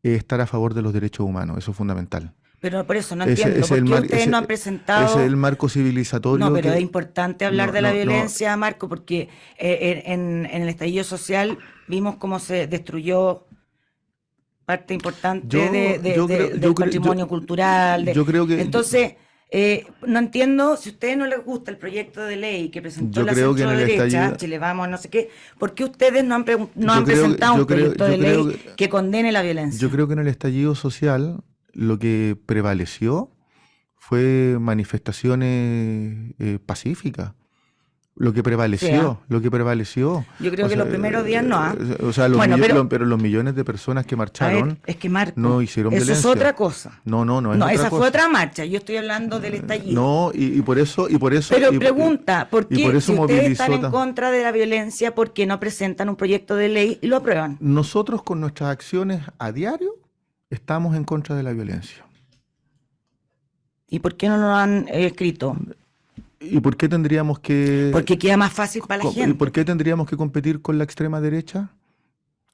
es estar a favor de los derechos humanos, eso es fundamental. Pero por eso no Ese- entiendo, ese ¿por es el qué mar- ustedes ese- no han presentado...? Ese es el marco civilizatorio. No, pero que- es importante hablar No, de la no, no. violencia, Marco, porque en el estallido social vimos cómo se destruyó parte importante Yo- yo creo- del yo creo- patrimonio yo- cultural. yo creo que- Entonces, no entiendo, si a ustedes no les gusta el proyecto de ley que presentó Yo la creo que en el centroderecha, estallido- Chile Vamos, no sé qué, ¿por qué ustedes no han Yo creo- presentado yo un creo- proyecto yo de creo ley que condene la violencia? Yo creo que en el estallido social lo que prevaleció fue manifestaciones pacíficas. Lo que prevaleció. Yo creo O que sea, los primeros días no, ¿ah? O sea, Bueno, pero los millones de personas que A ver, marcharon es que Marco, no hicieron eso violencia. es otra cosa. No es No, otra esa fue cosa. otra marcha. Yo estoy hablando del estallido. No, y por eso. Pero y- pregunta, ¿por y qué por eso si ustedes movilizó están en tan- contra de la violencia, por qué no presentan un proyecto de ley y lo aprueban? Nosotros con nuestras acciones a diario estamos en contra de la violencia. ¿Y por qué no lo han escrito? ¿Y por qué tendríamos que Porque queda más fácil para la ¿Y gente. por qué tendríamos que competir con la extrema derecha?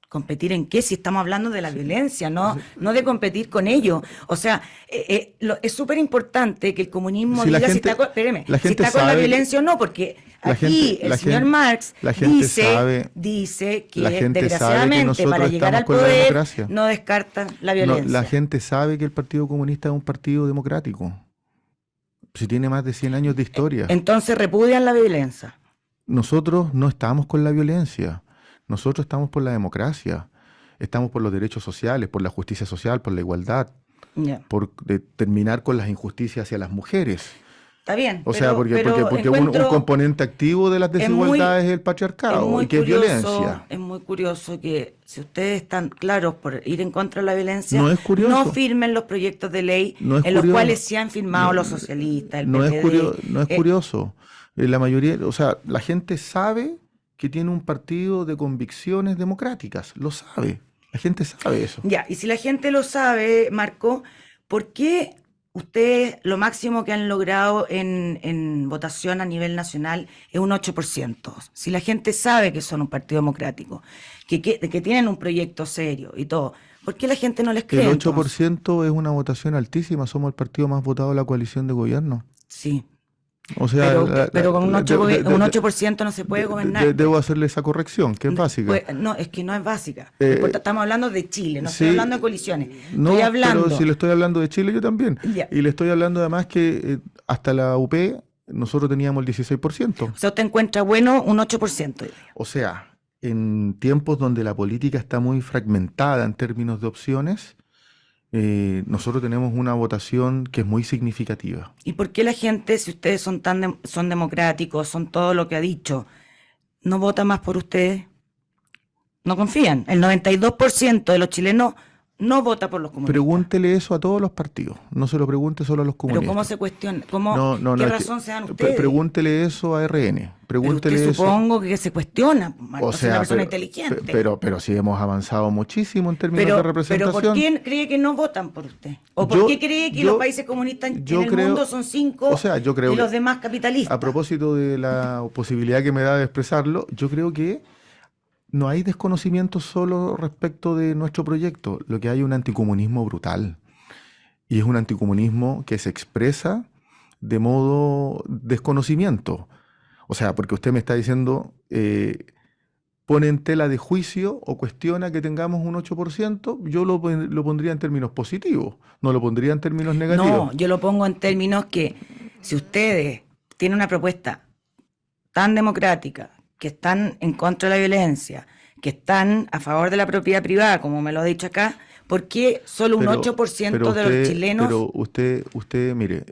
¿Competir en qué? Si estamos hablando de la violencia, no de competir con ellos. O sea, es súper importante que el comunismo Si la diga gente- si está, espéreme, la si gente está con la sabe- violencia o no, porque la aquí gente- el la señor gente- Marx la gente dice que la gente sabe que desgraciadamente nosotros para llegar al estamos con la poder democracia. no descartan la No, violencia. la gente sabe que el Partido Comunista es un partido democrático. Si tiene más de 100 años de historia. Entonces repudian la violencia. Nosotros no estamos con la violencia. Nosotros estamos por la democracia. Estamos por los derechos sociales, por la justicia social, por la igualdad, Ya. por terminar con las injusticias hacia las mujeres. Está bien, O sea, porque un componente activo de las desigualdades es el patriarcado y que es violencia. Es muy curioso que si ustedes están claros por ir en contra de la violencia, No es curioso. no firmen los proyectos de ley en los cuales se han firmado los socialistas, el PPD. No es curioso. La mayoría, o sea, la gente sabe que tiene un partido de convicciones democráticas, lo sabe. La gente sabe eso. Ya, y si la gente lo sabe, Marco, ¿por qué ustedes lo máximo que han logrado en votación a nivel nacional es un 8%? Si la gente sabe que son un partido democrático, que tienen un proyecto serio y todo, ¿por qué la gente no les cree? El 8% es una votación altísima, somos el partido más votado de la coalición de gobierno. Sí. O sea, pero con un 8% no se puede gobernar. Debo hacerle esa corrección, que es básica. No, es que no es básica. Estamos hablando de Chile, no estoy hablando de coaliciones. No, estoy hablando... pero si le estoy hablando de Chile, yo también. Ya. Y le estoy hablando además que hasta la UP nosotros teníamos el 16%. O sea, usted encuentra bueno un 8%. O sea, en tiempos donde la política está muy fragmentada en términos de opciones, nosotros tenemos una votación que es muy significativa. ¿Y por qué la gente, si ustedes son democráticos, son todo lo que ha dicho, no vota más por ustedes? No confían. El 92% de los chilenos no vota por los comunistas. Pregúntele eso a todos los partidos, no se lo pregunte solo a los comunistas. ¿Pero cómo se cuestiona? ¿Qué razón se dan ustedes? Pregúntele eso a RN. Pregúntele pero usted eso. Supongo que se cuestiona, Marco, o sea, es una persona inteligente. Pero sí hemos avanzado muchísimo en términos de representación. ¿Pero por qué cree que no votan por usted? ¿O por qué cree que los países comunistas en el mundo son 5 y los demás capitalistas? A propósito de la posibilidad que me da de expresarlo, yo creo que no hay desconocimiento solo respecto de nuestro proyecto, lo que hay es un anticomunismo brutal. Y es un anticomunismo que se expresa de modo desconocimiento. O sea, porque usted me está diciendo, pone en tela de juicio o cuestiona que tengamos un 8%, yo lo pondría en términos positivos, no lo pondría en términos negativos. No, yo lo pongo en términos que si ustedes tienen una propuesta tan democrática, que están en contra de la violencia, que están a favor de la propiedad privada, como me lo ha dicho acá, ¿por qué solo un 8% de los chilenos? Pero usted mire,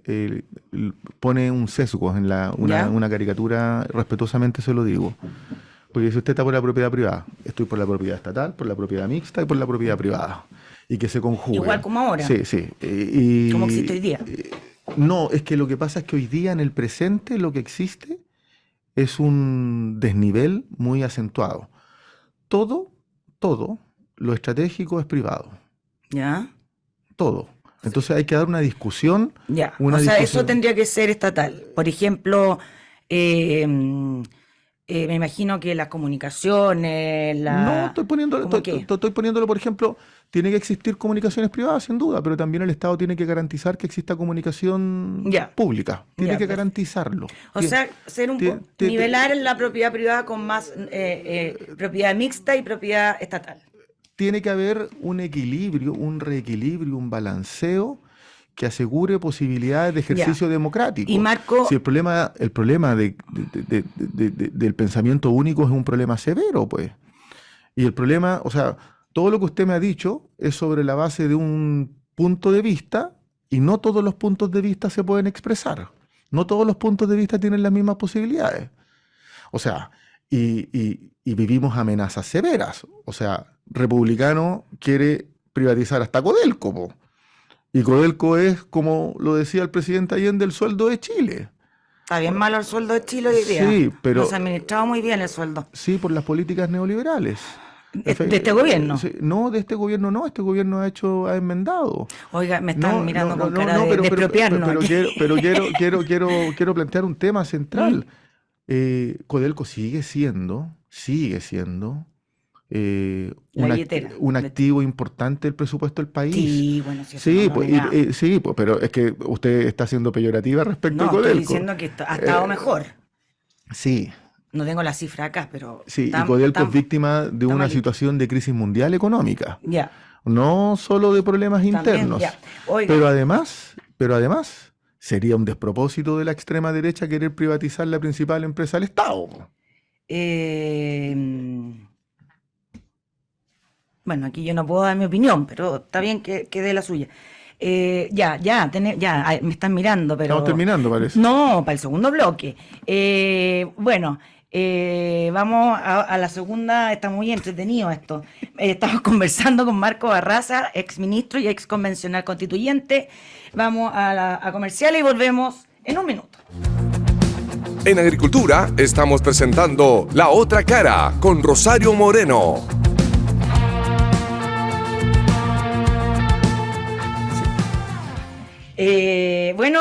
pone un sesgo en una caricatura, respetuosamente se lo digo. Porque si usted está por la propiedad privada, estoy por la propiedad estatal, por la propiedad mixta y por la propiedad privada. Y que se conjugan. Igual como ahora. Sí. Como existe hoy día. No, es que lo que pasa es que hoy día en el presente lo que existe es un desnivel muy acentuado. Todo lo estratégico es privado. ¿Ya? Todo. Entonces hay que dar una discusión. Ya, eso tendría que ser estatal. Por ejemplo, me imagino que las comunicaciones, No, estoy poniéndolo, por ejemplo, tiene que existir comunicaciones privadas, sin duda, pero también el Estado tiene que garantizar que exista comunicación pública. Tiene que garantizarlo. O sea, nivelar la propiedad privada con más propiedad mixta y propiedad estatal. Tiene que haber un equilibrio, un reequilibrio, un balanceo que asegure posibilidades de ejercicio democrático. Y Marco, si el problema del pensamiento único es un problema severo, pues. Y el problema, o sea, todo lo que usted me ha dicho es sobre la base de un punto de vista y no todos los puntos de vista se pueden expresar. No todos los puntos de vista tienen las mismas posibilidades. O sea, y vivimos amenazas severas. O sea, Republicano quiere privatizar hasta Codelco, po. Y Codelco es, como lo decía el presidente Allende, el sueldo de Chile. Está bien malo el sueldo de Chile hoy día. Sí, pero... Nos ha administrado muy bien el sueldo. Sí, por las políticas neoliberales. ¿De este gobierno? No, de este gobierno no. Este gobierno ha enmendado. Oiga, me están mirando con cara de expropiarnos. Pero quiero plantear un tema central. Codelco sigue siendo un activo importante del presupuesto del país. Sí, bueno, sí, pero es que usted está siendo peyorativa respecto a Codelco. Estoy diciendo que ha estado mejor. Sí. No tengo la cifra acá, pero... Sí, y Codelco es víctima de una situación de crisis mundial económica. Ya. No solo de problemas internos. Pero además, sería un despropósito de la extrema derecha querer privatizar la principal empresa del Estado. Bueno, aquí yo no puedo dar mi opinión, pero está bien que dé la suya. Me están mirando, pero... Estamos terminando, parece. No, para el segundo bloque. Vamos a la segunda, está muy entretenido esto. Estamos conversando con Marco Barraza, exministro y ex convencional constituyente. Vamos a comerciales y volvemos en un minuto. En Agricultura estamos presentando La Otra Cara con Rosario Moreno.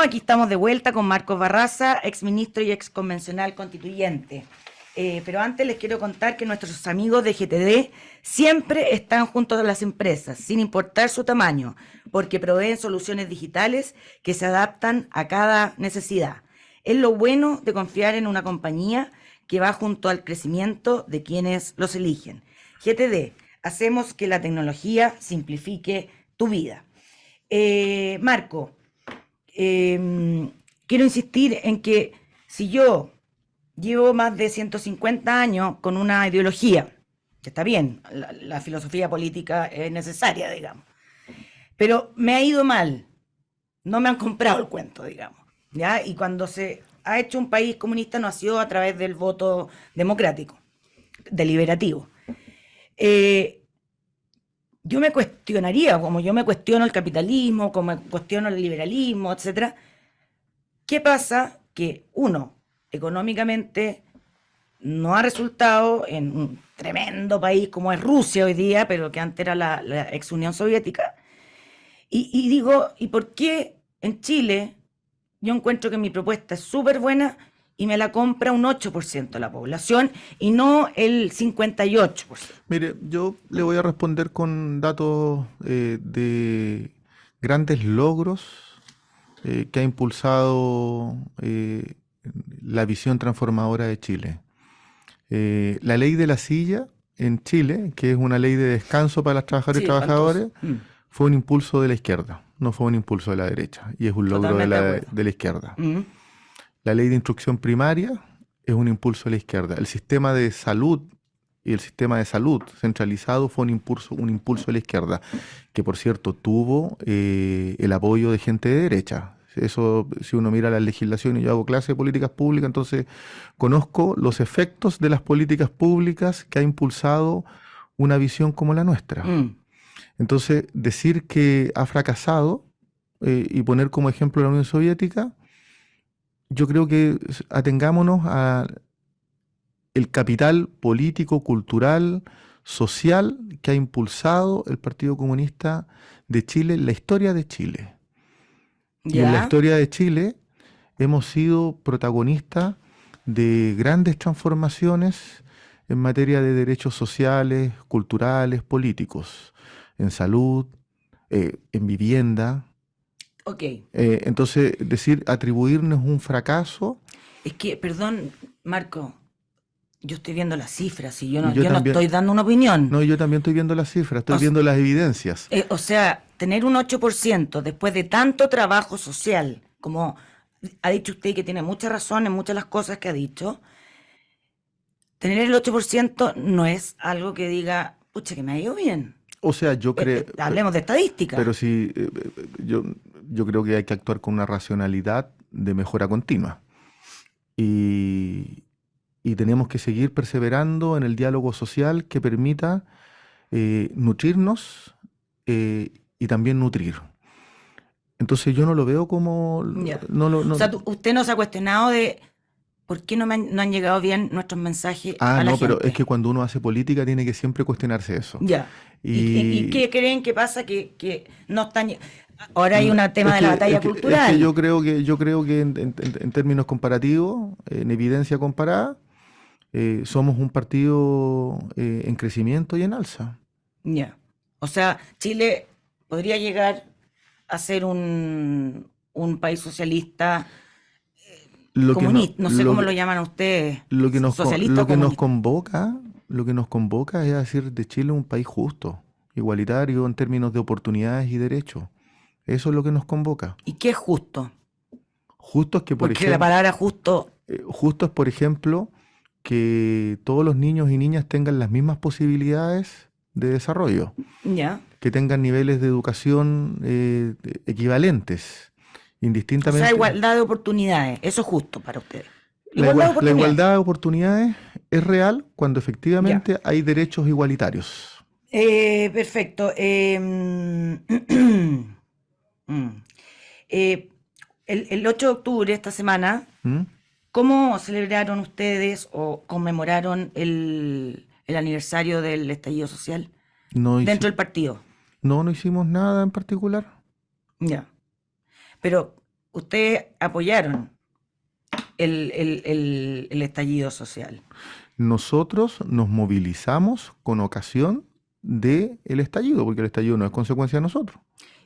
Aquí estamos de vuelta con Marcos Barraza, exministro y ex convencional constituyente. Pero antes les quiero contar que nuestros amigos de GTD siempre están junto a las empresas, sin importar su tamaño, porque proveen soluciones digitales que se adaptan a cada necesidad. Es lo bueno de confiar en una compañía que va junto al crecimiento de quienes los eligen. GTD, hacemos que la tecnología simplifique tu vida. Marco, quiero insistir en que si yo llevo más de 150 años con una ideología, que está bien, la filosofía política es necesaria, digamos, pero me ha ido mal, no me han comprado el cuento, digamos, ¿ya? Y cuando se ha hecho un país comunista no ha sido a través del voto democrático, deliberativo. Yo me cuestionaría, como yo me cuestiono el capitalismo, como me cuestiono el liberalismo, etcétera. ¿Qué pasa? Que uno, económicamente, no ha resultado en un tremendo país como es Rusia hoy día, pero que antes era la ex Unión Soviética. Y digo, ¿y por qué en Chile yo encuentro que mi propuesta es súper buena y me la compra un 8% de la población y no el 58%? Mire, yo le voy a responder con datos de grandes logros que ha impulsado la visión transformadora de Chile. La ley de la silla en Chile, que es una ley de descanso para las trabajadoras y trabajadores, fue un impulso de la izquierda, no fue un impulso de la derecha, y es un logro de la izquierda. La ley de instrucción primaria es un impulso de la izquierda. El sistema de salud y el sistema de salud centralizado fue un impulso de la izquierda, que por cierto tuvo el apoyo de gente de derecha. Eso, si uno mira la legislación, y yo hago clase de políticas públicas, entonces conozco los efectos de las políticas públicas que ha impulsado una visión como la nuestra. Entonces, decir que ha fracasado y poner como ejemplo la Unión Soviética, yo creo que atengámonos al capital político, cultural, social que ha impulsado el Partido Comunista de Chile, la historia de Chile. Y en la historia de Chile hemos sido protagonistas de grandes transformaciones en materia de derechos sociales, culturales, políticos, en salud, en vivienda. Entonces, atribuirnos un fracaso... Es que, perdón, Marco, yo estoy viendo las cifras y yo no estoy dando una opinión. No, yo también estoy viendo las cifras, estoy viendo las evidencias. O sea, tener un 8% después de tanto trabajo social, como ha dicho usted, que tiene mucha razón en muchas de las cosas que ha dicho, tener el 8% no es algo que diga, pucha, que me ha ido bien. O sea, yo creo... hablemos de estadística. Pero sí, yo creo que hay que actuar con una racionalidad de mejora continua. Y tenemos que seguir perseverando en el diálogo social que permita nutrirnos y también nutrir. Entonces yo no lo veo como... O sea, usted no se ha cuestionado de por qué no han llegado bien nuestros mensajes a la gente. Pero es que cuando uno hace política tiene que siempre cuestionarse eso. ¿Y qué creen que pasa que no están... Ahora hay un tema de la batalla cultural. Es que yo creo que en términos comparativos, en evidencia comparada, somos un partido en crecimiento y en alza. O sea, Chile podría llegar a ser un país socialista, comunista, no sé cómo lo llaman ustedes. Lo que nos convoca es a decir de Chile un país justo, igualitario en términos de oportunidades y derechos. Eso es lo que nos convoca. ¿Y qué es justo? Justo es que, porque la palabra justo... Justo es, por ejemplo, que todos los niños y niñas tengan las mismas posibilidades de desarrollo. que tengan niveles de educación equivalentes, O indistintamente. sea, igualdad de oportunidades, eso es justo para ustedes. La igualdad de oportunidades es real cuando Ya. efectivamente hay derechos igualitarios. Perfecto. El 8 de octubre, esta semana, ¿Mm? ¿cómo celebraron ustedes o conmemoraron el aniversario del estallido social No, dentro del partido? no hicimos nada en particular. Ya. Pero ustedes apoyaron el estallido social. Nosotros nos movilizamos con ocasión del estallido, porque el estallido no es consecuencia de nosotros.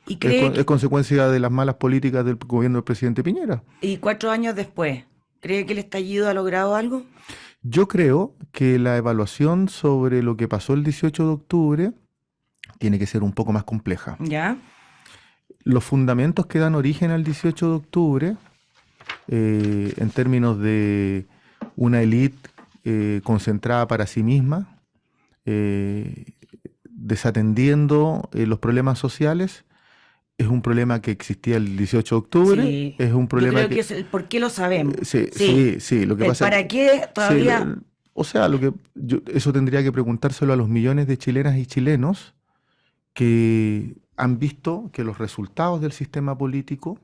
¿Y Es, cree es consecuencia de las malas políticas del gobierno del presidente Piñera. y 4 años después, cree que el estallido ha logrado algo? Yo creo que la evaluación sobre lo que pasó el 18 de octubre tiene que ser un poco más compleja. ¿Ya? Los fundamentos que dan origen al 18 de octubre, en términos de una élite concentrada para sí misma, desatendiendo los problemas sociales, es un problema que existía el 18 de octubre, Sí. es un Yo problema creo que es el por qué lo sabemos. sí, Sí. sí, lo que El pasa para qué sí, todavía. o sea, eso tendría que preguntárselo a los millones de chilenas y chilenos que han visto que los resultados del sistema político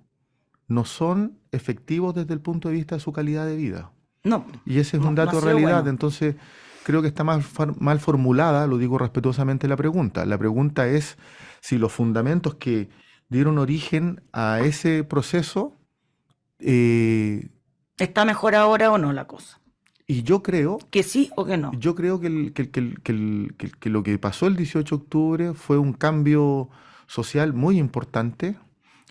no son efectivos desde el punto de vista de su calidad de vida. No, Y ese es no, un no dato ha de sido realidad. bueno. Entonces, creo que está mal formulada, lo digo respetuosamente, la pregunta. La pregunta es si los fundamentos que dieron origen a ese proceso, ¿Está mejor ahora o no la cosa? y yo creo ¿Que sí o que no? que lo que pasó el 18 de octubre fue un cambio social muy importante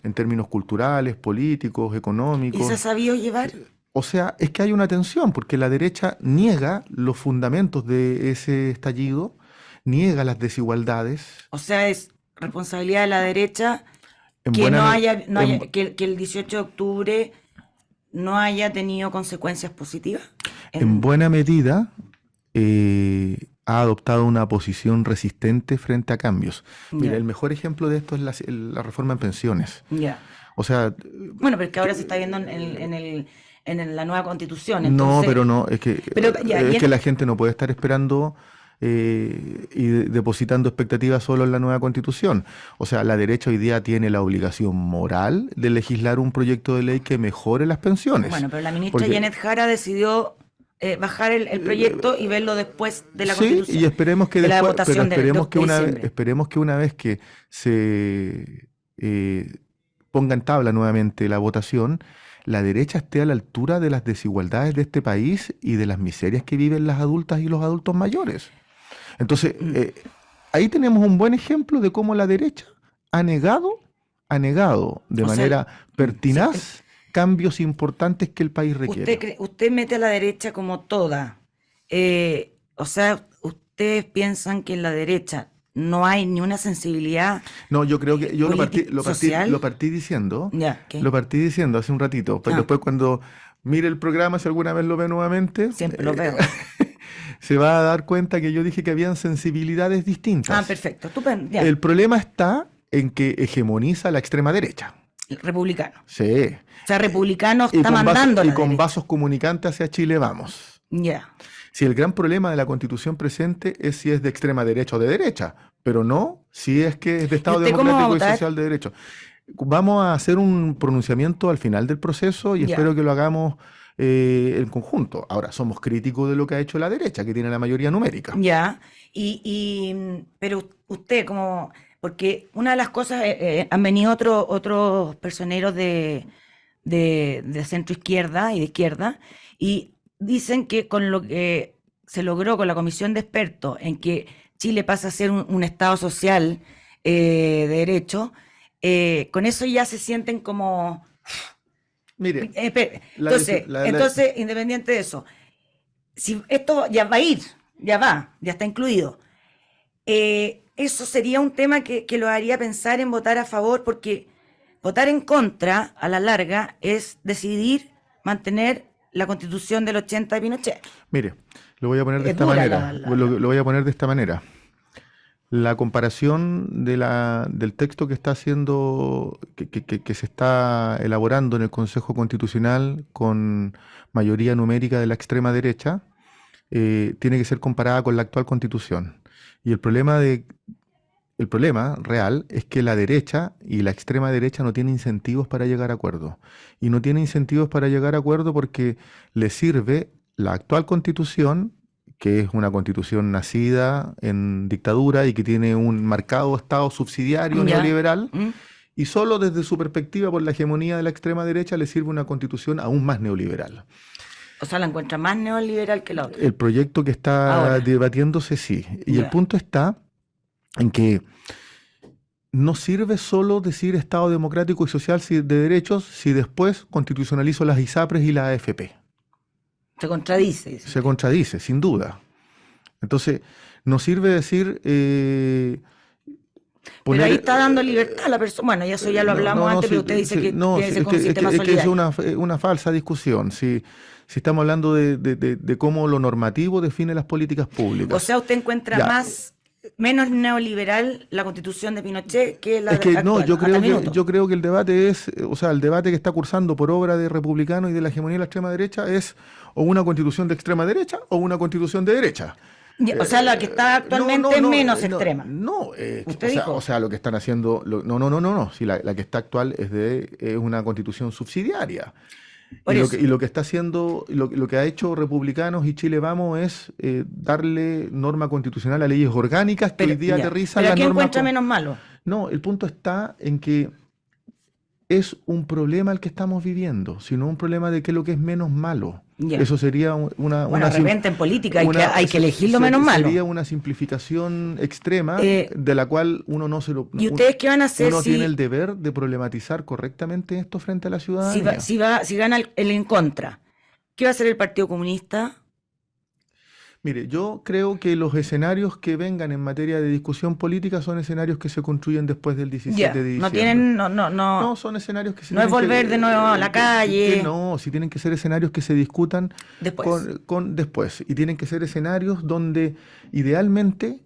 en términos culturales, políticos, ¿Y económicos. se ha sabido llevar? O sea, es que hay una tensión, porque la derecha niega los fundamentos de ese estallido, niega las desigualdades. O sea, es responsabilidad de la derecha En que buena, no me- haya, no haya, en, que el 18 de octubre no haya tenido consecuencias positivas. en buena medida ha adoptado una posición resistente frente a cambios. Mira, Ya, el mejor ejemplo de esto es la reforma en pensiones. ya. O sea, Bueno, pero es que ahora se está viendo en la nueva constitución, no, entonces. pero no, Pero ya, es que la gente no puede estar esperando y depositando expectativas solo en la nueva constitución. O sea, la derecha hoy día tiene la obligación moral de legislar un proyecto de ley que mejore las pensiones. Bueno, pero la ministra Porque- Janet Jara decidió bajar el proyecto y verlo después de la Sí, constitución. y esperemos que de la después, votación pero de diciembre. esperemos que una vez que se ponga en tabla nuevamente la votación, la derecha esté a la altura de las desigualdades de este país y de las miserias que viven las adultas y los adultos mayores. Entonces, ahí tenemos un buen ejemplo de cómo la derecha ha negado de O sea, manera pertinaz cambios importantes que el país requiere. Usted mete a la derecha como toda. O sea, ustedes piensan que en la derecha no hay ni una sensibilidad. No, yo creo que yo social. lo partí diciendo, Ya, ¿qué? lo partí diciendo hace un ratito, pero Ah. después cuando mire el programa, si alguna vez lo ve nuevamente, Siempre lo veo. se va a dar cuenta que yo dije que habían sensibilidades distintas. Ah, perfecto, estupendo. Ya. El problema está en que hegemoniza la extrema derecha. Republicano. Sí. O sea, republicano Y está con, mandando a la con derecha. vasos comunicantes hacia Chile vamos. Ya. Si el gran problema de la constitución presente es si es de extrema derecha o de derecha, pero no si es que es de Estado usted cómo va a democrático y votar? social de derecho. Vamos a hacer un pronunciamiento al final del proceso y Ya. espero que lo hagamos en conjunto. Ahora, somos críticos de lo que ha hecho la derecha, que tiene la mayoría numérica. Ya. Pero usted como, porque una de las cosas, han venido otros personeros de centro izquierda y de izquierda, y dicen que con lo que se logró con la comisión de expertos en que Chile pasa a ser un Estado social de derecho, con eso ya se sienten como. Mire, Entonces, independiente de eso, si esto ya va a ir, ya está incluido, eso sería un tema que lo haría pensar en votar a favor, porque votar en contra, a la larga, es decidir mantener la Constitución del 80 de Pinochet. mire, lo voy a poner de Es esta dura manera. Lo voy a poner de esta manera. La comparación del texto que está haciendo, que se está elaborando en el Consejo Constitucional con mayoría numérica de la extrema derecha, tiene que ser comparada con la actual Constitución. Y el problema real es que la derecha y la extrema derecha no tienen incentivos para llegar a acuerdo. Y no tiene incentivos para llegar a acuerdo porque le sirve la actual Constitución, que es una constitución nacida en dictadura y que tiene un marcado Estado subsidiario neoliberal, y solo desde su perspectiva, por la hegemonía de la extrema derecha, le sirve una constitución aún más neoliberal. O sea, la encuentra más neoliberal que la otra. El proyecto que está debatiéndose, sí. Y el punto está en que no sirve solo decir Estado democrático y social de derechos si después constitucionalizo las ISAPRES y las AFP. Se contradice. Se contradice, sin duda. Entonces, no sirve decir... pero ahí está dando libertad a la persona. Bueno, y eso ya lo hablamos antes, pero usted dice que tiene que ser un sistema solidario. Es que es una falsa discusión. Si estamos hablando de cómo lo normativo define las políticas públicas. O sea, usted encuentra menos neoliberal la Constitución de Pinochet que la actual. No, yo creo que el debate es, o sea, el debate que está cursando por obra de republicanos y de la hegemonía de la extrema derecha es o una constitución de extrema derecha o una constitución de derecha. O sea, la que está actualmente es menos extrema. O sea, lo que están haciendo, no. Si la que está actual es una constitución subsidiaria. Y lo que está haciendo, lo que ha hecho Republicanos y Chile Vamos es darle norma constitucional a leyes orgánicas que hoy día aterrizan las normas. ¿Pero qué encuentra menos malo? No, el punto está en que es un problema el que estamos viviendo, sino un problema de qué es lo que es menos malo. Eso sería de repente en política hay que elegir lo menos malo. Sería una simplificación extrema de la cual uno no se lo... ¿Y ustedes qué van a hacer Uno tiene el deber de problematizar correctamente esto frente a la ciudadanía. Si gana el en contra, ¿qué va a hacer el Partido Comunista? Mire, yo creo que los escenarios que vengan en materia de discusión política son escenarios que se construyen después del 17 de diciembre. No son escenarios que se no es volver de nuevo a la calle. Sí tienen que ser escenarios que se discutan después. Y tienen que ser escenarios donde idealmente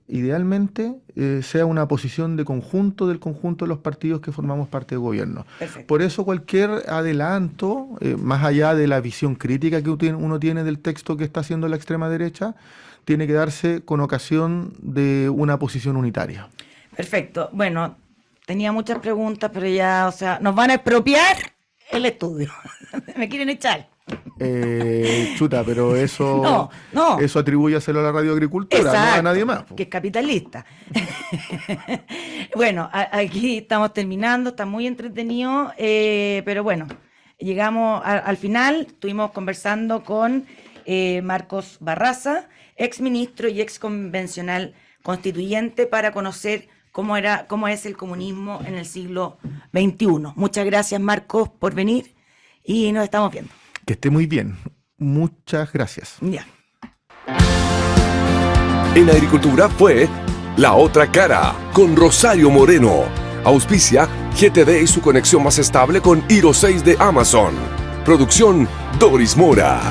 sea una posición del conjunto de los partidos que formamos parte del gobierno. Perfecto. Por eso cualquier adelanto, más allá de la visión crítica que uno tiene del texto que está haciendo la extrema derecha, tiene que darse con ocasión de una posición unitaria. Perfecto. Bueno, tenía muchas preguntas, pero ya, o sea, nos van a expropiar el estudio. Me quieren echar. Pero eso eso atribúyaselo a la Radio Agricultura, no a nadie más. Que es capitalista. Bueno, aquí estamos terminando, está muy entretenido, pero bueno, llegamos al final. Estuvimos conversando con Marcos Barraza, ex ministro y ex convencional constituyente, para conocer cómo es el comunismo en el siglo XXI. Muchas gracias, Marcos, por venir y nos estamos viendo. Que esté muy bien. Muchas gracias. Ya. En Agricultura fue La Otra Cara con Rosario Moreno. Auspicia GTD y su conexión más estable con Hiro 6 de Amazon. Producción Doris Mora.